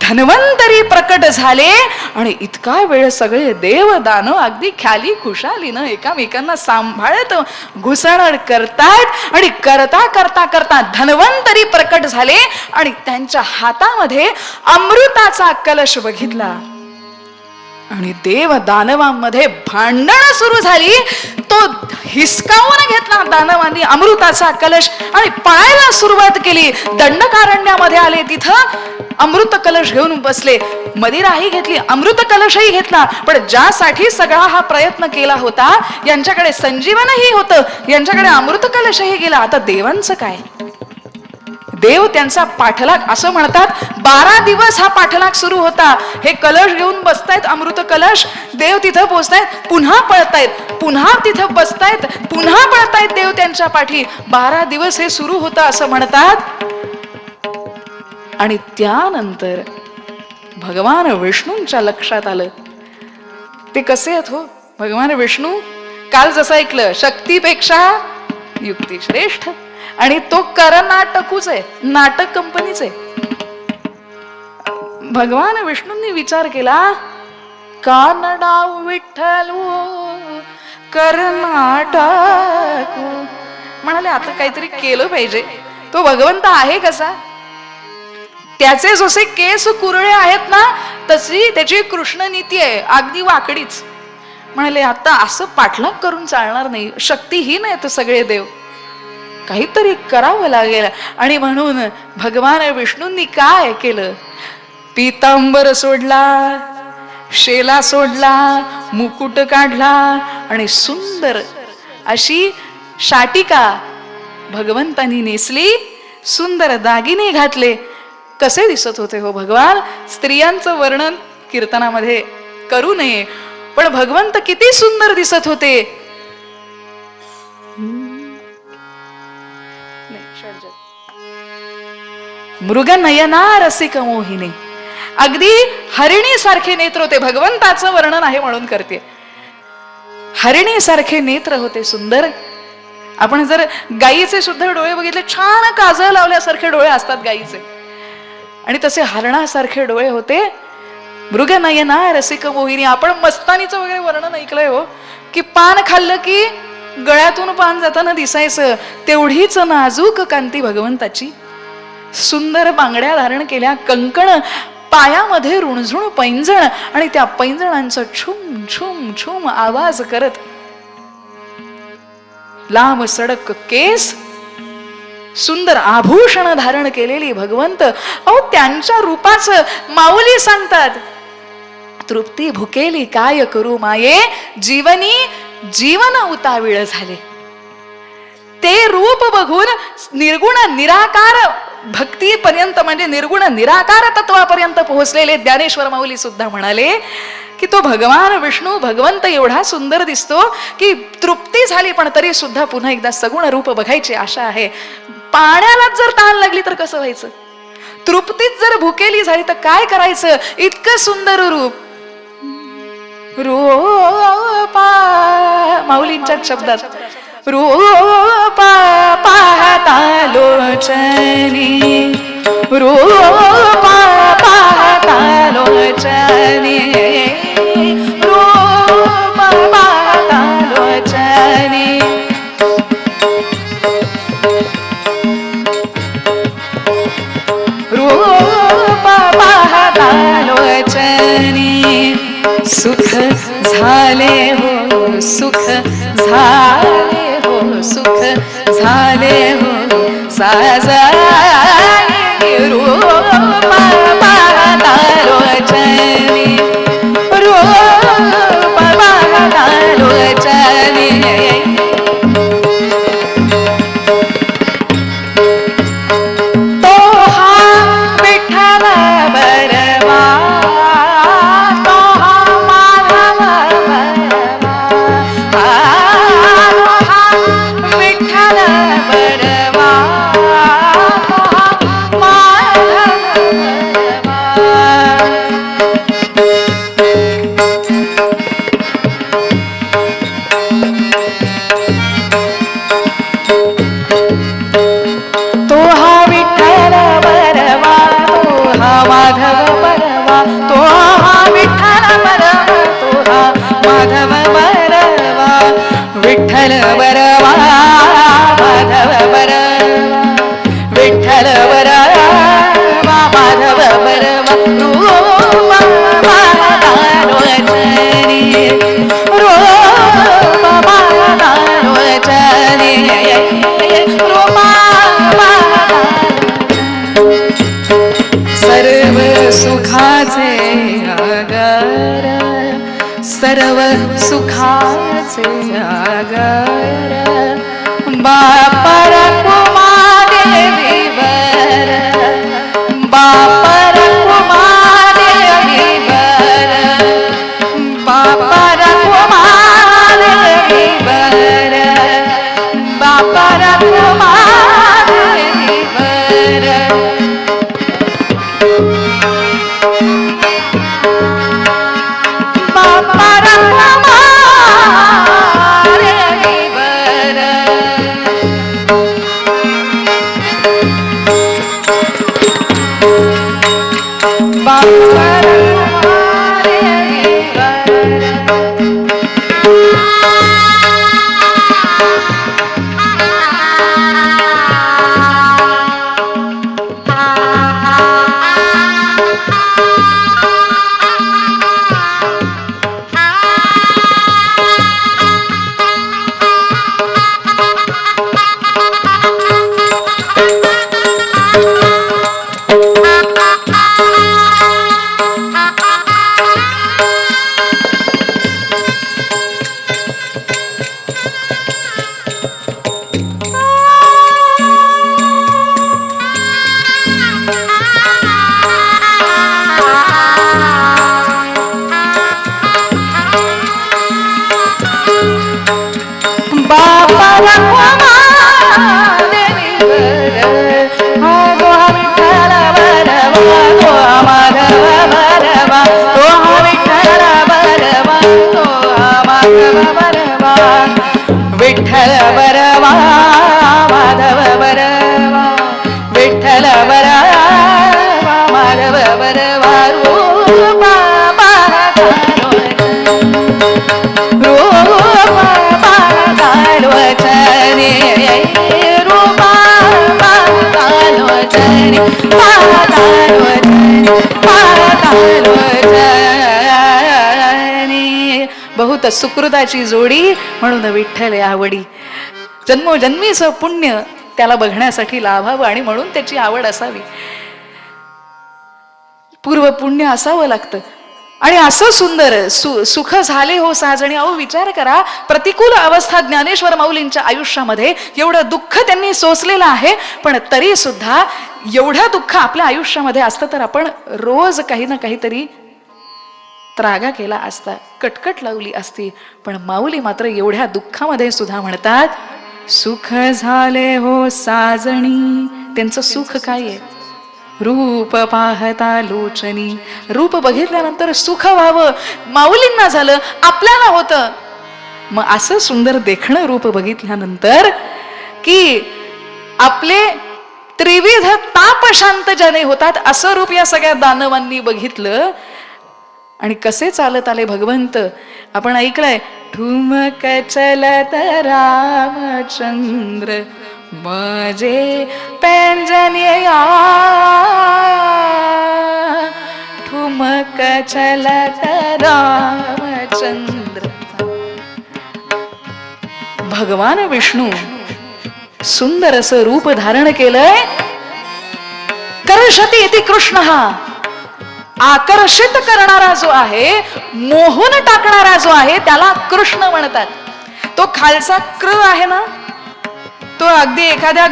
धन्वंतरी प्रकट झाले. आणि इतका वेळ सगळे देव दानव अगदी ख्याली खुशालीनं एकामेकांना सांभाळत घुसळण करतायत. आणि करता करता करता धन्वंतरी प्रकट झाले. आणि त्यांच्या हातामध्ये अमृताचा कलश बघितला. आणि देव दानवांमध्ये भांडण सुरू झाली. तो हिसकावून घेतला दानवांनी अमृताचा कलश आणि पळायला सुरुवात केली. दंडकारण्यामध्ये आले, तिथं अमृत कलश घेऊन बसले. मदिराही घेतली, अमृत कलशही घेतला. पण ज्यासाठी सगळा हा प्रयत्न केला होता, यांच्याकडे संजीवनही होतं, यांच्याकडे अमृत कलशही गेला. आता देवांचं काय? देव त्यांचा पाठलाग, असं म्हणतात 12 दिवस हा पाठलाग सुरू होता. हे कलश घेऊन बसतायत, अमृत कलश. देव तिथं पोहोचतायत, पुन्हा पळतायत, पुन्हा तिथं बसतायत, पुन्हा पळतायत देव त्यांच्या पाठी. 12 दिवस हे सुरू होतं असं म्हणतात. आणि त्यानंतर भगवान विष्णूंच्या लक्षात आलं. ते कसे आहेत हो भगवान विष्णू? काल जसं ऐकलं, शक्तीपेक्षा युक्ती श्रेष्ठ. आणि तो कर्नाटकूच आहे, नाटक कंपनीच आहे. भगवान विष्णूंनी विचार केला, कानडा विठ्ठलू कर्नाटक. म्हणाले आता काहीतरी केलं पाहिजे. तो भगवंत आहे कसा? त्याचे जसे केस कुरळे आहेत ना, तशी त्याची कृष्ण नीती आहे, अगदी वाकडीच. म्हणाले आता असं पाठलाग करून चालणार नाही, शक्तीहीन आहेत सगळे देव, काहीतरी करावं लागेल. आणि म्हणून भगवान विष्णूंनी काय केलं? पीतांबर सोडला, शेला सोडला, मुकुट काढला आणि सुंदर अशी शाटिका भगवंतांनी नेसली, सुंदर दागिने घातले. कसे दिसत होते हो भगवान? स्त्रियांचं वर्णन कीर्तनामध्ये करू नये, पण भगवंत किती सुंदर दिसत होते. मृग नयना रसिक मोहिनी, अगदी हरिणी सारखे नेत्र होते. भगवंताचं वर्णन आहे म्हणून करते. हरिणी सारखे नेत्र होते, सुंदर. आपण जर गायीचे सुद्धा डोळे बघितले, छान काजळ लावल्यासारखे डोळे असतात गायीचे, आणि तसे हरणासारखे डोळे होते. मृग नयना रसिक मोहिनी. आपण मस्तानीचं वगैरे वर्णन ऐकलंय हो, की पान खाल्लं की गळ्यातून पान जाताना दिसायचं, तेवढीच नाजूक कांती भगवंताची. सुंदर बांगड्या धारण केल्या, कंकण पायामध्ये, रुणझुण पैंजण, आणि त्या पैंजणांचं छुम छुम छुम आवाज करत, लांब सडक केस, सुंदर आभूषण धारण केलेली भगवंत. अहो त्यांच्या रूपाचं माऊली सांगतात, तृप्ती भुकेली काय करू माये, जीवनी जीवन उतावीळ झाले. ते रूप बघून निर्गुण निराकार भक्तीपर्यंत, म्हणजे निर्गुण निराकार तत्वापर्यंत पोहोचलेले ज्ञानेश्वर माऊली सुद्धा म्हणाले की तो भगवान विष्णू, भगवंत एवढा सुंदर दिसतो की तृप्ती झाली, पण तरी सुद्धा पुन्हा एकदा सगुण रूप बघायची आशा आहे. पाण्यालाच जर तहान लागली तर कसं व्हायचं? तृप्तीत जर भुकेली झाली तर काय करायचं? इतकं सुंदर रूप. रूपा, माऊलींच्या शब्दात, रूपा पाहता लोचनी, रूपा पाहता लोचनी, रूपा पाहता लोचनी. रूपा पाहता लोचनी, सुख झाले हो, सुख झाले हो, सुख झाले हो साजनी. रूपा पाहता लोचनी, रूपा पाहता लोचनी. तो हा विठ्ठल बरवा, तो हा माधव बरवा, हा विठ्ठल बरवा, सुखाचे सागर बापर कुमादेवीवर बापर कुमादेवीवर बापर कुमादेवीवर बापर कुमादेवीवर विठ्ठल बरवा माधव बरवा विठ्ठल बरवा माधव बरवा रूपा पादालोचने रूपा पादालोचने बहुत सुकृताची जोडी म्हणून विठ्ठल आवडी जन्मोजन्मीचं पुण्य त्याला बघण्यासाठी लाभावं आणि म्हणून त्याची आवड असावी पूर्व पुण्य असावं लागतं आणि असं सुंदर सुख झाले हो साजणी. अहो विचार करा प्रतिकूल अवस्था ज्ञानेश्वर माऊलींच्या आयुष्यामध्ये एवढं दुःख त्यांनी सोसलेलं आहे पण तरी सुद्धा एवढं दुःख आपल्या आयुष्यामध्ये असतं तर आपण रोज काही ना काहीतरी त्रागा केला असता कटकट लावली असती पण माऊली मात्र एवढ्या दुःखामध्ये सुद्धा म्हणतात सुख झाले हो साजणी. त्यांचं सुख काय आहे रूप पाहता लोचनी रूप बघितल्यानंतर सुख व्हावं माऊलींना झालं आपल्याला होतं. मग असं सुंदर देखणं रूप बघितल्यानंतर की आपले त्रिविध ताप शांत ज्याने होतात असं रूप या सगळ्या दानवांनी बघितलं आणि कसे चालत आले भगवंत. आपण ऐकलंय ठुमक चलत रामचंद्र माझे पैंजनिया ठुमक चलत रामचंद्र. भगवान विष्णू सुंदर असं रूप धारण केलंय. कर्षति इति कृष्ण हा आकर्षित करणारा जो आहे मोहून टाकणारा जो आहे त्याला कृष्ण म्हणतात. तो खालचा कृ आहे ना तो अगदी एखाद्या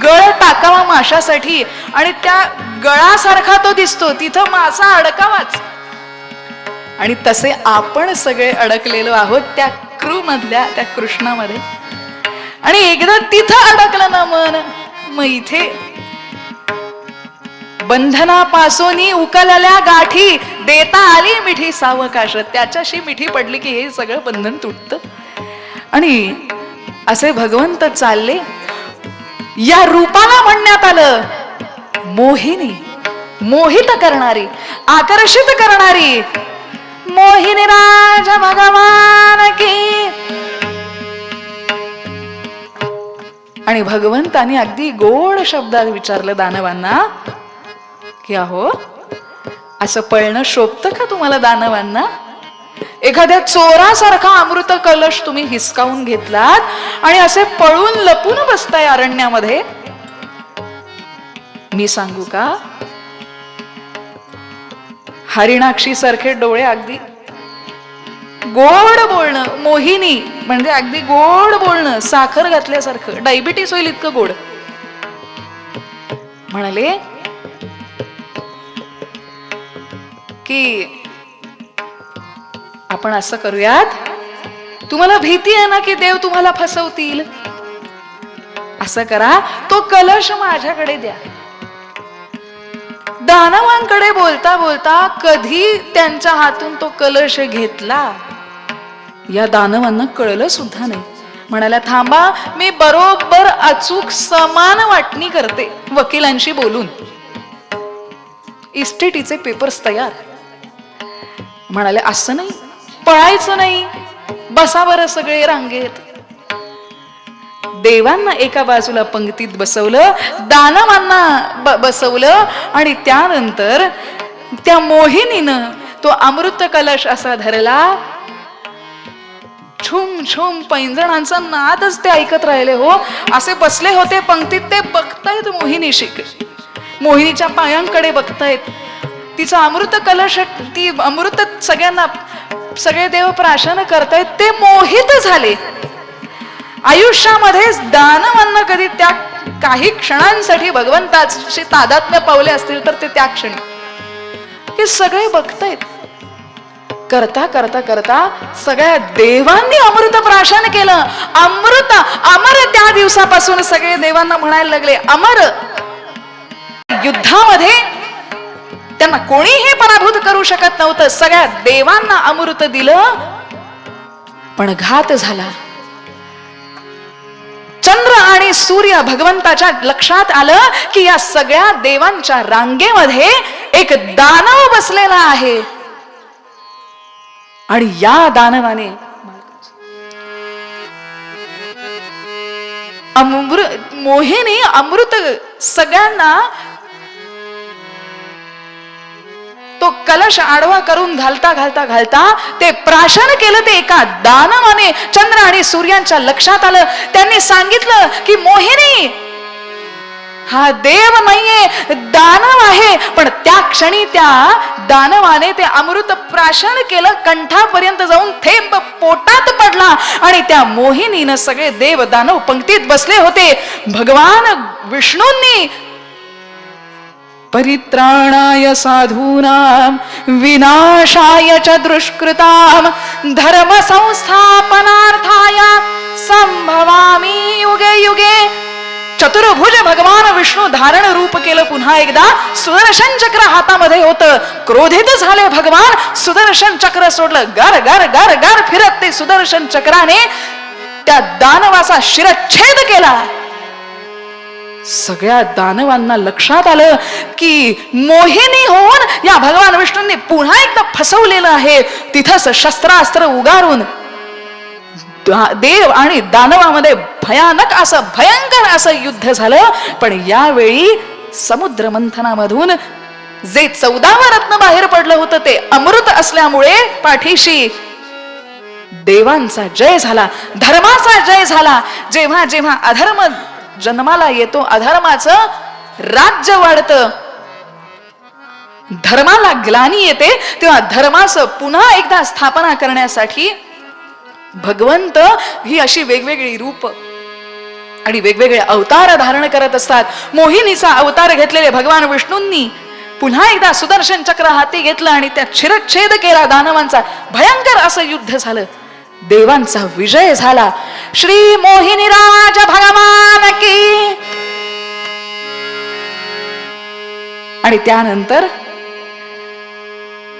गळ टाकावा माशासाठी आणि त्या गळासारखा तो दिसतो तिथं मासा अडकावाच आणि तसे आपण सगळे अडकलेलो आहोत त्या कृ मधल्या त्या कृष्णामध्ये. आणि एकदा तिथं अडकलं ना मन मग इथे बंधनापासून उकलल्या गाठी देता आली मिठी सावकाश. त्याच्याशी मिठी पडली की हे सगळं बंधन तुटतं. आणि असे भगवंत चालले. या रूपाला म्हणण्यात आलं मोहिनी मोहित करणारी आकर्षित करणारी मोहिनी राज भगवान की. आणि भगवंतानी अगदी गोड शब्दात विचारलं दानवांना की अहो असं पळणं शोभतं का तुम्हाला दानवांना. एखाद्या चोरासारखा अमृत कलश तुम्ही हिसकावून घेतलात आणि असे पळून लपून बसताय अरण्यामध्ये. मी सांगू का हरिणाक्षी सारखे डोळे अगदी गोड बोलणं, मोहिनी म्हणजे अगदी गोड बोलणं, साखर घातल्यासारखं, डायबिटीस होईल इतकं गोड. म्हणाले की आपण असं करूयात, तुम्हाला भीती आहे ना की देव तुम्हाला फसवतील, असं करा, तो कलश माझ्याकडे द्या. दानवांकडे बोलता बोलता कधी त्यांच्या हातून तो कलश घेतला या दानवांना कळलं सुद्धा नाही. म्हणाला, थांबा, मी बरोबर अचूक समान वाटणी करते वकिलांशी बोलून. इस्टेटीचे पेपर्स तयार. म्हणाले, असं नाही, पळायचं नाही, बसा बरं सगळे रांगेत. देवांना एका बाजूला पंक्तीत बसवलं, दानवांना बसवलं, आणि त्यानंतर त्या मोहिनीनं तो अमृत कलश असा धरला. छुम छुम पैंजणांचा नादच ते ऐकत राहिले हो. असे बसले होते पंक्तीत, ते बघतायत मोहिनीशी, मोहिनीच्या पायांकडे बघतायत. तिचा अमृत कलश, ती अमृत सगळ्यांना, सगळे देव प्राशन करतायत. ते मोहित झाले. आयुष्यामध्ये दानवांना कधी त्या काही क्षणांसाठी भगवंताची तादात्म्य पावले असतील तर ते त्या क्षणी. हे सगळे बघतायत. करता करता करता सगळ्या देवांनी अमृत प्राशन केलं. अमृत अमर. त्या दिवसापासून सगळे देवांना म्हणायला लागले अमर. युद्धामध्ये त्यांना कोणीही पराभूत करू शकत नव्हतं. सगळ्या देवांना अमृत दिलं, पण घात झाला. चंद्र आणि सूर्य भगवंताच्या लक्षात आलं की या सगळ्या देवांच्या रांगेमध्ये एक दानव बसलेला आहे, आणि या दानवाने मोहिनी अमृत सगळ्यांना तो कलश आडवा करून घालता घालता घालता ते प्राशन केलं. ते एका दानवाने चंद्र आणि सूर्यांच्या लक्षात आलं. त्यांनी सांगितलं की मोहिनी, हा देव नाहीये, दानव आहे. पण त्या क्षणी त्या दानवाने ते अमृत प्राशन केलं. कंठापर्यंत जाऊन थेंब पोटात पडला, आणि त्या मोहिनीनं सगळे देव दानव पंक्तीत बसले होते. भगवान विष्णूंनी परित्राणाय साधूनां विनाशाय च दुष्कृतां धर्म संस्थापनार्थाय संभवामि युगे युगे. चतुर्भुज भगवान विष्णू धारण रूप केलं पुन्हा एकदा. सुदर्शन चक्र हातामध्ये होतं. क्रोधित झाले भगवान, सुदर्शन चक्र सोडलं. गर गर गर गर फिरत ते सुदर्शन चक्राने त्या दानवाचा शिरच्छेद केला. सगळ्या दानवांना लक्षात आलं की मोहिनी होऊन या भगवान विष्णूंनी पुन्हा एकदा फसवलेलं आहे. तिथंच शस्त्रास्त्र उगारून देव आणि दानवामध्ये भयानक असं भयंकर असं युद्ध झालं. पण यावेळी समुद्र मंथनामधून जे 14वं रत्न बाहेर पडलं होतं ते अमृत असल्यामुळे पाठीशी देवांचा जय झाला, धर्माचा जय झाला. जेव्हा जेव्हा अधर्म जन्माला येतो, अधर्माचं राज्य वाढतं, धर्माला ग्लानी येते, तेव्हा धर्माचं पुन्हा एकदा स्थापना करण्यासाठी भगवंत ही अशी वेगवेगळी रूप आणि वेगवेगळे अवतार धारण करत असतात. मोहिनीचा अवतार घेतलेले भगवान विष्णूंनी पुन्हा एकदा सुदर्शन चक्र हाती घेतलं आणि त्यात शिरच्छेद केला दानवांचा. भयंकर असं युद्ध झालं. देवांचा विजय झाला. श्री मोहिनीराज भगवान की. आणि त्यानंतर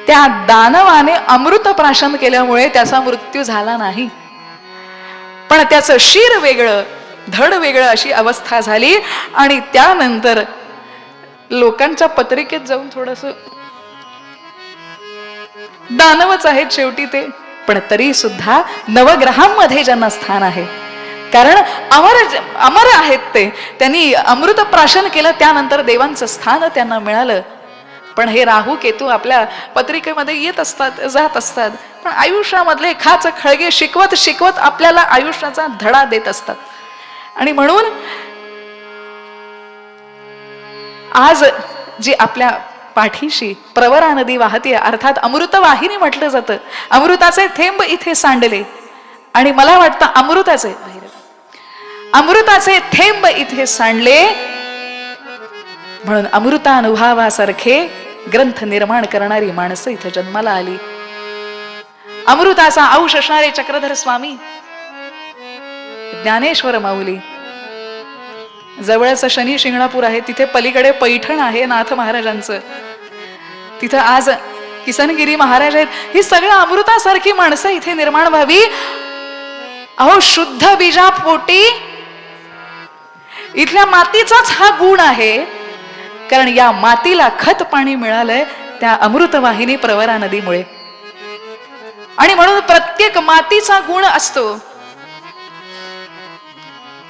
त्या दानवाने अमृत प्राशन केल्यामुळे त्याचा मृत्यू झाला नाही, पण त्याचं शिर वेगळं, धड वेगळं अशी अवस्था झाली. आणि त्यानंतर लोकांच्या पत्रिकेत जाऊन थोडस, दानवच आहेत शेवटी ते, पण तरी सुद्धा नवग्रहांमध्ये ज्यांना स्थान आहे, कारण अमर आहेत ते, त्यांनी अमृत प्राशन केलं, त्यानंतर देवांचं स्थान त्यांना मिळालं. पण हे राहू केतू आपल्या पत्रिकेमध्ये येत असतात, जात असतात, पण आयुष्यामधले खाच खळगे शिकवत शिकवत आपल्याला आयुष्याचा धडा देत असतात. आणि म्हणून आज जी आपल्या पाठीशी प्रवरा नदी वाहते, अर्थात अमृत वाहिनी म्हटलं जातं. अमृताचे थेंब इथे सांडले आणि मला वाटतं अमृताचे थेंब इथे सांडले म्हणून अमृतानुभवासारखे ग्रंथ निर्माण करणारी माणसं इथे जन्माला आली. अमृताचा अंश असणारे चक्रधर स्वामी, ज्ञानेश्वर माऊली, जवळच शनी शिंगणापूर आहे, तिथे पलीकडे पैठण आहे नाथ महाराजांचं, तिथं आज किसनगिरी महाराज आहेत. ही सगळं अमृतासारखी माणसं इथे निर्माण व्हावी. अहो शुद्ध बीजापोटी इथल्या मातीचाच हा गुण आहे, कारण या मातीला खत पाणी मिळालंय त्या अमृतवाहिनी प्रवरा नदीमुळे. आणि म्हणून प्रत्येक मातीचा गुण असतो.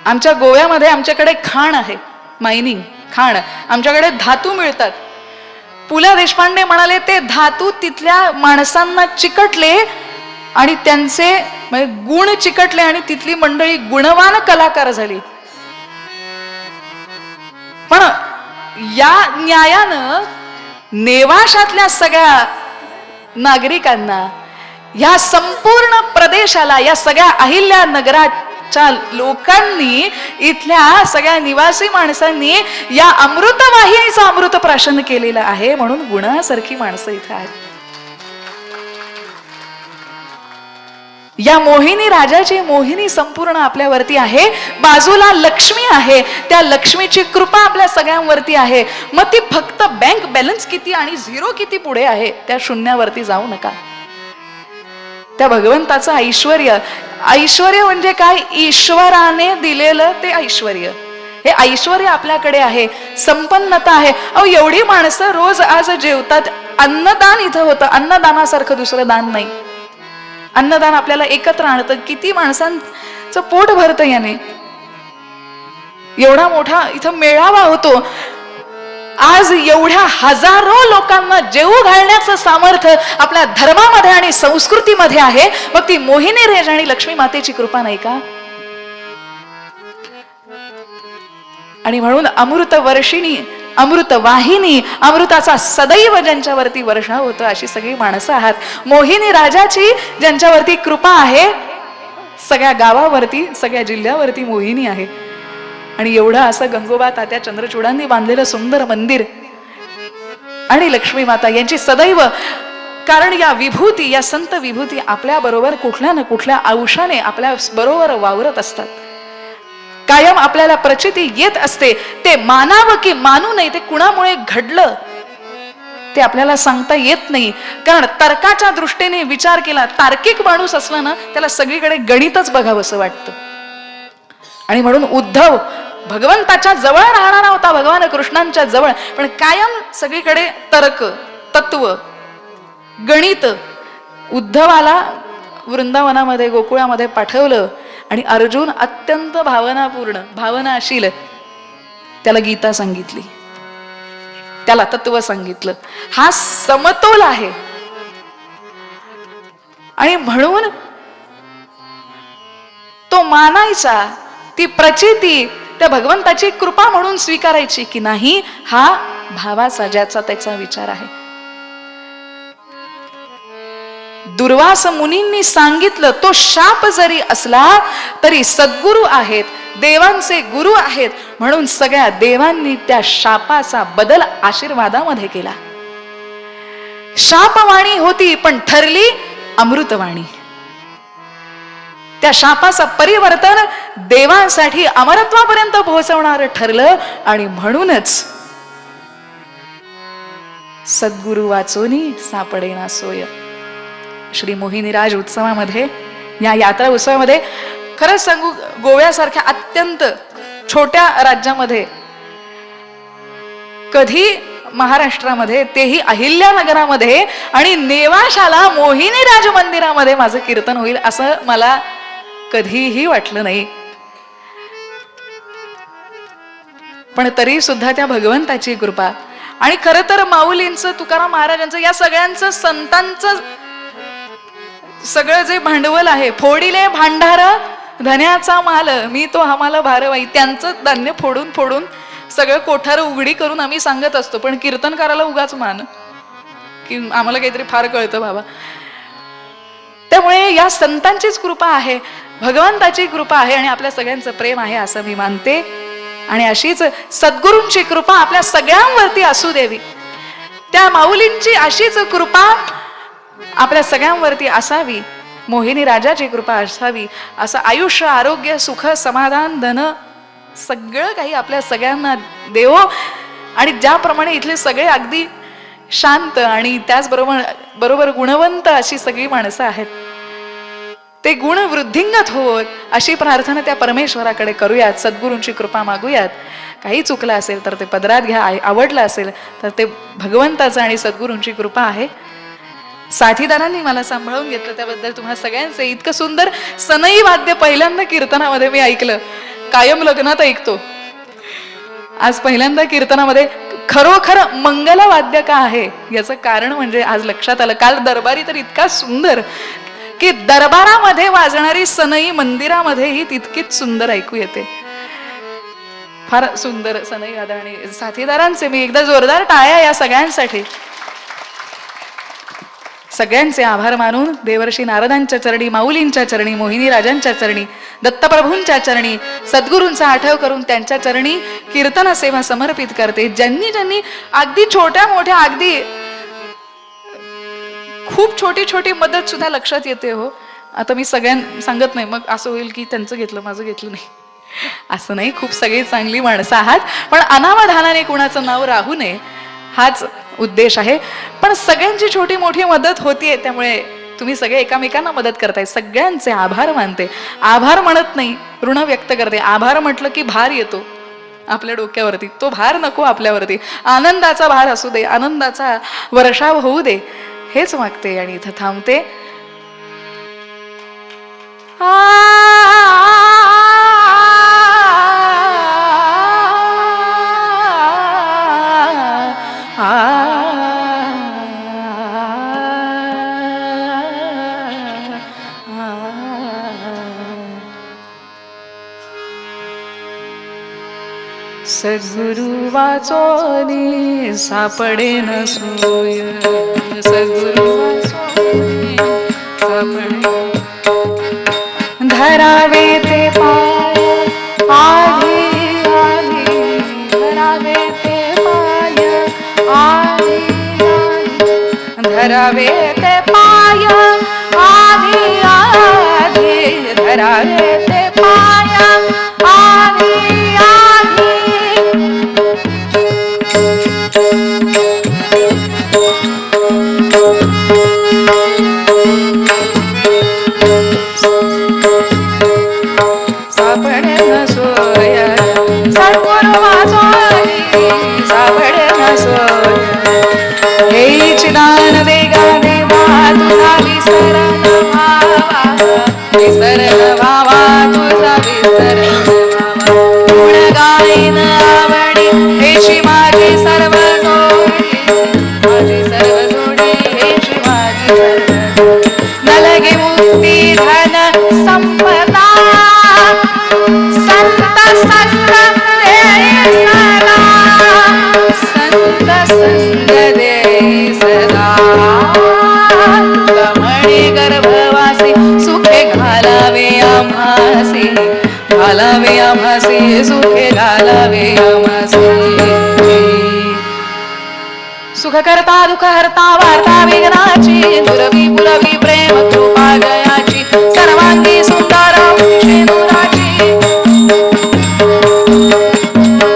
आमच्या गोव्यामध्ये आमच्याकडे खाण आहे, मायनिंग खाण, आमच्याकडे धातू मिळतात. पु ल देशपांडे म्हणाले ते धातू तिथल्या माणसांना चिकटले आणि त्यांचे गुण चिकटले आणि तिथली मंडळी गुणवान कलाकार झाली. पण या न्यायानं नेवाशातल्या सगळ्या नागरिकांना, या संपूर्ण प्रदेशाला, या सगळ्या अहिल्या नगराच्या लोकांनी, इथल्या सगळ्या निवासी माणसांनी या अमृतवाहिनीचं अमृत प्राशन केलेलं आहे. म्हणून गुणासारखी माणसं इथे आहेत. या मोहिनी राजाची मोहिनी संपूर्ण आपल्यावरती आहे. बाजूला लक्ष्मी आहे, त्या लक्ष्मीची कृपा आपल्या सगळ्यांवरती आहे. मग ती फक्त बँक बॅलन्स किती आणि झिरो किती पुढे आहे त्या शून्यावरती जाऊ नका. त्या भगवंताचं ऐश्वर्य, ऐश्वर्य म्हणजे काय? ईश्वराने दिलेलं ते ऐश्वर्य. हे ऐश्वर्य आपल्याकडे आहे, संपन्नता आहे. अहो एवढी माणसं रोज आज जेवतात. अन्नदान इथं होतं, अन्नदानासारखं दुसरं दान नाही. अन्नदान आपल्याला एकत्र आणतं. किती माणसांचं पोट भरतं याने. एवढा मोठा इथं मेळावा होतो. आज एवढ्या हजारो लोकांना जेवू घालण्याचं सामर्थ्य आपल्या धर्मामध्ये आणि संस्कृतीमध्ये आहे. मग ती मोहिनी रेज आणि लक्ष्मी मातेची कृपा नाही का? आणि म्हणून अमृत वर्षिणी, अमृत वाहिनी, अमृताचा सदैव ज्यांच्यावरती वर्षाव होतो अशी सगळी माणसं आहात. मोहिनी राजाची ज्यांच्यावरती कृपा आहे, सगळ्या गावावरती, सगळ्या जिल्ह्यावरती मोहिनी आहे. आणि एवढं असं गंगोबा तात्या चंद्रचूडांनी बांधलेलं सुंदर मंदिर आणि लक्ष्मी माता यांची सदैव, कारण या विभूती, या संत विभूती आपल्या बरोबर कुठल्या ना कुठल्या अंशाने आपल्या बरोबर वावरत असतात. कायम आपल्याला प्रचिती येत असते. ते मानावं की मानू नये, ते कुणामुळे घडलं ते आपल्याला सांगता येत नाही. कारण तर्काच्या दृष्टीने विचार केला, तार्किक माणूस असला ना त्याला सगळीकडे गणितच बघावं असं वाटतं. आणि म्हणून उद्धव भगवंताच्या जवळ राहणारा होता, भगवान कृष्णांच्या जवळ, पण कायम सगळीकडे तर्क, तत्व, गणित. उद्धवाला वृंदावनामध्ये, गोकुळामध्ये पाठवलं आणि अर्जुन अत्यंत भावनापूर्ण, भावनाशील, त्याला गीता सांगितली, त्याला तत्व सांगितलं. हा समतोल आहे. आणि म्हणून तो मानायचा, ती प्रचिती त्या भगवंताची कृपा म्हणून स्वीकारायची की नाही, हा भावाचा ज्याचा त्याचा विचार आहे. दुर्वास मुनींनी सांगितलं, तो शाप जरी असला तरी सद्गुरु आहेत, देवांचे गुरु आहेत, म्हणून सगळ्या देवांनी त्या शापाचा बदल आशीर्वादामध्ये केला. शापवाणी होती पण ठरली अमृतवाणी. त्या शापाचं परिवर्तन देवांसाठी अमरत्वापर्यंत पोहोचवणार ठरलं. आणि म्हणूनच सद्गुरु वाचोनी सापडेना सोय. श्री मोहिनीराज उत्सवामध्ये, या यात्रा उत्सवामध्ये, खरंच सांगू, गोव्यासारख्या अत्यंत छोट्या राज्यामध्ये, कधी महाराष्ट्रामध्ये, तेही अहिल्यानगरामध्ये आणि नेवाशाला मोहिनीराज मंदिरामध्ये माझं कीर्तन होईल असं मला कधीही वाटलं नाही. पण तरी सुद्धा त्या भगवंताची कृपा. आणि खरं तर माऊलींचं, तुकाराम महाराजांचं, या सगळ्यांचं, संतांचं सगळं जे भांडवल आहे, फोडिले भांडार धन्याचा माल, मी तो आम्हाला भारवाई, त्यांचं धान्य फोडून फोडून सगळं कोठार उघडी करून आम्ही सांगत असतो, पण कीर्तनकाराला उगाच मान की आम्हाला काहीतरी फार कळतं बाबा. त्यामुळे या संतांचीच कृपा आहे, भगवंताची कृपा आहे आणि आपल्या सगळ्यांचं प्रेम आहे असं मी मानते. आणि अशीच सद्गुरूंची कृपा आपल्या सगळ्यांवरती असू देवी, त्या माऊलींची अशीच कृपा आपल्या सगळ्यांवरती असावी, मोहिनी राजाची कृपा असावी, असं आयुष्य, आरोग्य, सुख, समाधान, धन सगळं काही आपल्या सगळ्यांना देवो. आणि ज्याप्रमाणे इथले सगळे अगदी शांत आणि त्याचबरोबर गुणवंत अशी सगळी माणसं आहेत, ते गुण वृद्धिंगत होत अशी प्रार्थना त्या परमेश्वराकडे करूयात, सद्गुरूंची कृपा मागूयात. काही चुकलं असेल तर ते पदरात घ्या, आवडलं असेल तर ते भगवंताचं आणि सद्गुरूंची कृपा आहे. साथीदारांनी मला सांभाळून घेतलं त्याबद्दल तुम्हा सगळ्यांचे. इतकं सुंदर सनई वाद्य पहिल्यांदा कीर्तनामध्ये मी ऐकलं, कायम लग्नात ऐकतो, आज पहिल्यांदा कीर्तनामध्ये खरोखर मंगल वाद्य का आहे याचं कारण म्हणजे आज लक्षात आलं. काल दरबारी तर इतका सुंदर की दरबारामध्ये वाजणारी सनई मंदिरामध्येही तितकीच सुंदर ऐकू येते. फार सुंदर सनई वादळ. आणि साथीदारांचे मी एकदा जोरदार टाळ्या या सगळ्यांसाठी, सगळ्यांचे आभार मानून देवर्षी नारदांच्या चरणी, माऊलींच्या चरणी, मोहिनी राजांच्या चरणी, दत्तप्रभूंच्या चरणी, सद्गुरूंचा आठव करून त्यांच्या चरणी कीर्तन सेवा समर्पित करते. ज्यांनी ज्यांनी अगदी छोट्या मोठ्या, अगदी खूप छोटी छोटी मदत सुद्धा लक्षात येते हो. आता मी सगळ्यांना सांगत नाही, मग असं होईल की त्यांचं घेतलं माझं घेतलं नाही, असं नाही. खूप सगळी चांगली माणसं आहात, पण अनावधानाने कुणाचं नाव राहू नये हाच उद्देश आहे. पण सगळ्यांची छोटी मोठी मदत होतीये, त्यामुळे तुम्ही सगळे एकामेकांना मदत करताय. सगळ्यांचे आभार मानते. आभार म्हणत नाही, ऋण व्यक्त करते. आभार म्हटलं की भार येतो आपल्या डोक्यावरती, तो भार नको आपल्यावरती. आनंदाचा भार असू दे, आनंदाचा वर्षाव होऊ दे, हेच मागते आणि इथं थांबते. सद्गुरु वाचोनी सापडे न सोय, सद्गुरु वाचोनी सापडे, धरावे ते पाय आधी आधी, धरावे ते पाय आधी आधी, धरावे ते पाय आधी आधी, धरावे ते पाय आधी आधी. सापडे न सोय, सद्गुरु वाचोनी सापडे न सोय, हे चिदान देगा देवा तुझा विसरण व्हावा, विसरण व्हावा तुझा विसरण व्हावा. गुण गाईन आवडी हेची माझी सर्व जोडी, माझी सर्व जोडी हेची माझी सर्व जोडी. नलगे मुक्ती धन संपदा, संत संग देई सदा, संत संग देई सदा. कमळे गर्भवासी सुखे घालावे आम्हासी, घालावे आम्हासी सुखे घालावे आम्हासी. सुख करता दुःख हरता वार्ता विघ्नाची, दुरवी पुरवी प्रेम कृपा गयाची, सर्वांगी सुंदर शेनुराची.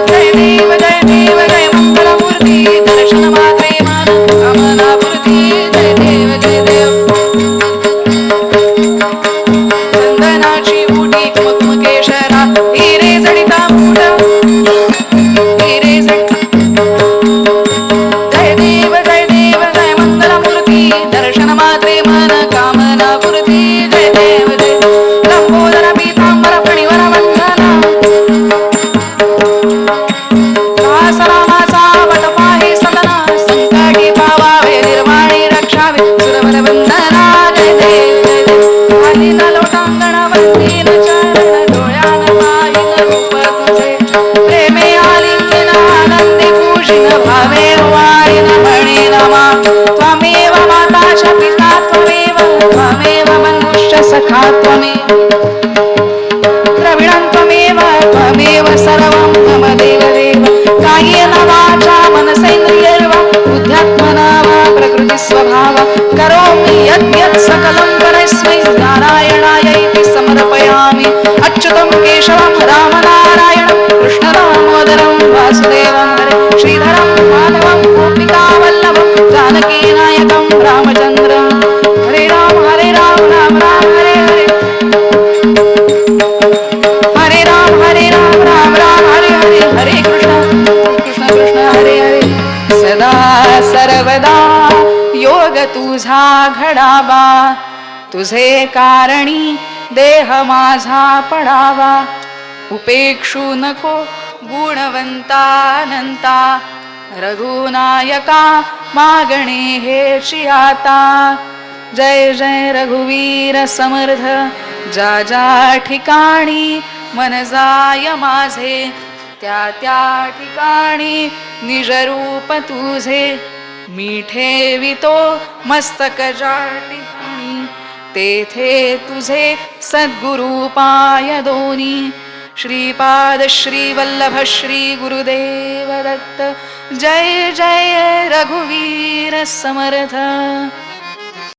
जय देव जय देव जय मंगलमूर्ती, दर्शन मात्रे मन कामना पूर्ती. जय देव जय देव. चंदनाची बुटी कुंकुम केशरा, हिरे जडिता मूठ, हिरे जडिता. जय देव जय देव जय मंगलमूर्ती, दर्शन मात्रे मन कामना पूर्ती. जय देव जय. लंबोदर पीतांबर फणीवर वंदना, दास रामाचा वट पाहे सदना, संकटी पावावे निर्वाणी रक्षावे सुरवर वंदना. जय देव जय देव. आलीन लोटांगण वंदीन चरण, डोळ्यान पाहिन रूप तुझे, प्रेमे आलिंगन ऋषिण भावेव वाणिन मणिन मा त्वमेव माता च पिता त्वमेव बन्धुश्च सखा त्वमेव द्रविणं त्वमेव सर्वं मम देवदेव कायेन वाचा मनसेन्द्रियैर्वा बुद्ध्यात्मना वा प्रकृतिस्वभाव करोमि यद्यत् सकलं परस्मै नारायणायैति समर्पयामि अच्युतं केशवं रामनारायणं कृष्णदामोदरं वासुदेवं हरे श्रीधरं माधवं गोपिकावल्लभं जानकीनायकं रामचन्द्रं हरे राम राम राम हरे हरे हरे राम राम हरे हरे हरे कृष्ण कृष्ण कृष्ण हरे हरे सदा सर्वदा योग तुझा घडावा तुझे कारणी देह माझा पडावा उपेक्षू नको गुणवंतानंता रघुनायका मागणे हेची आता जय जय रघुवीर समर्थ ज्या ज्या ठिकाणी मन जाय माझे त्या त्या ठिकाणी निजरूप तुझे मी ठेवितो मस्तक ज्या ठिकाणी तेथे तुझे सद्गुरु पाय दोनी श्रीपाद श्री वल्लभ श्री गुरुदेव दत्त जय जय रघुवीर समर्थ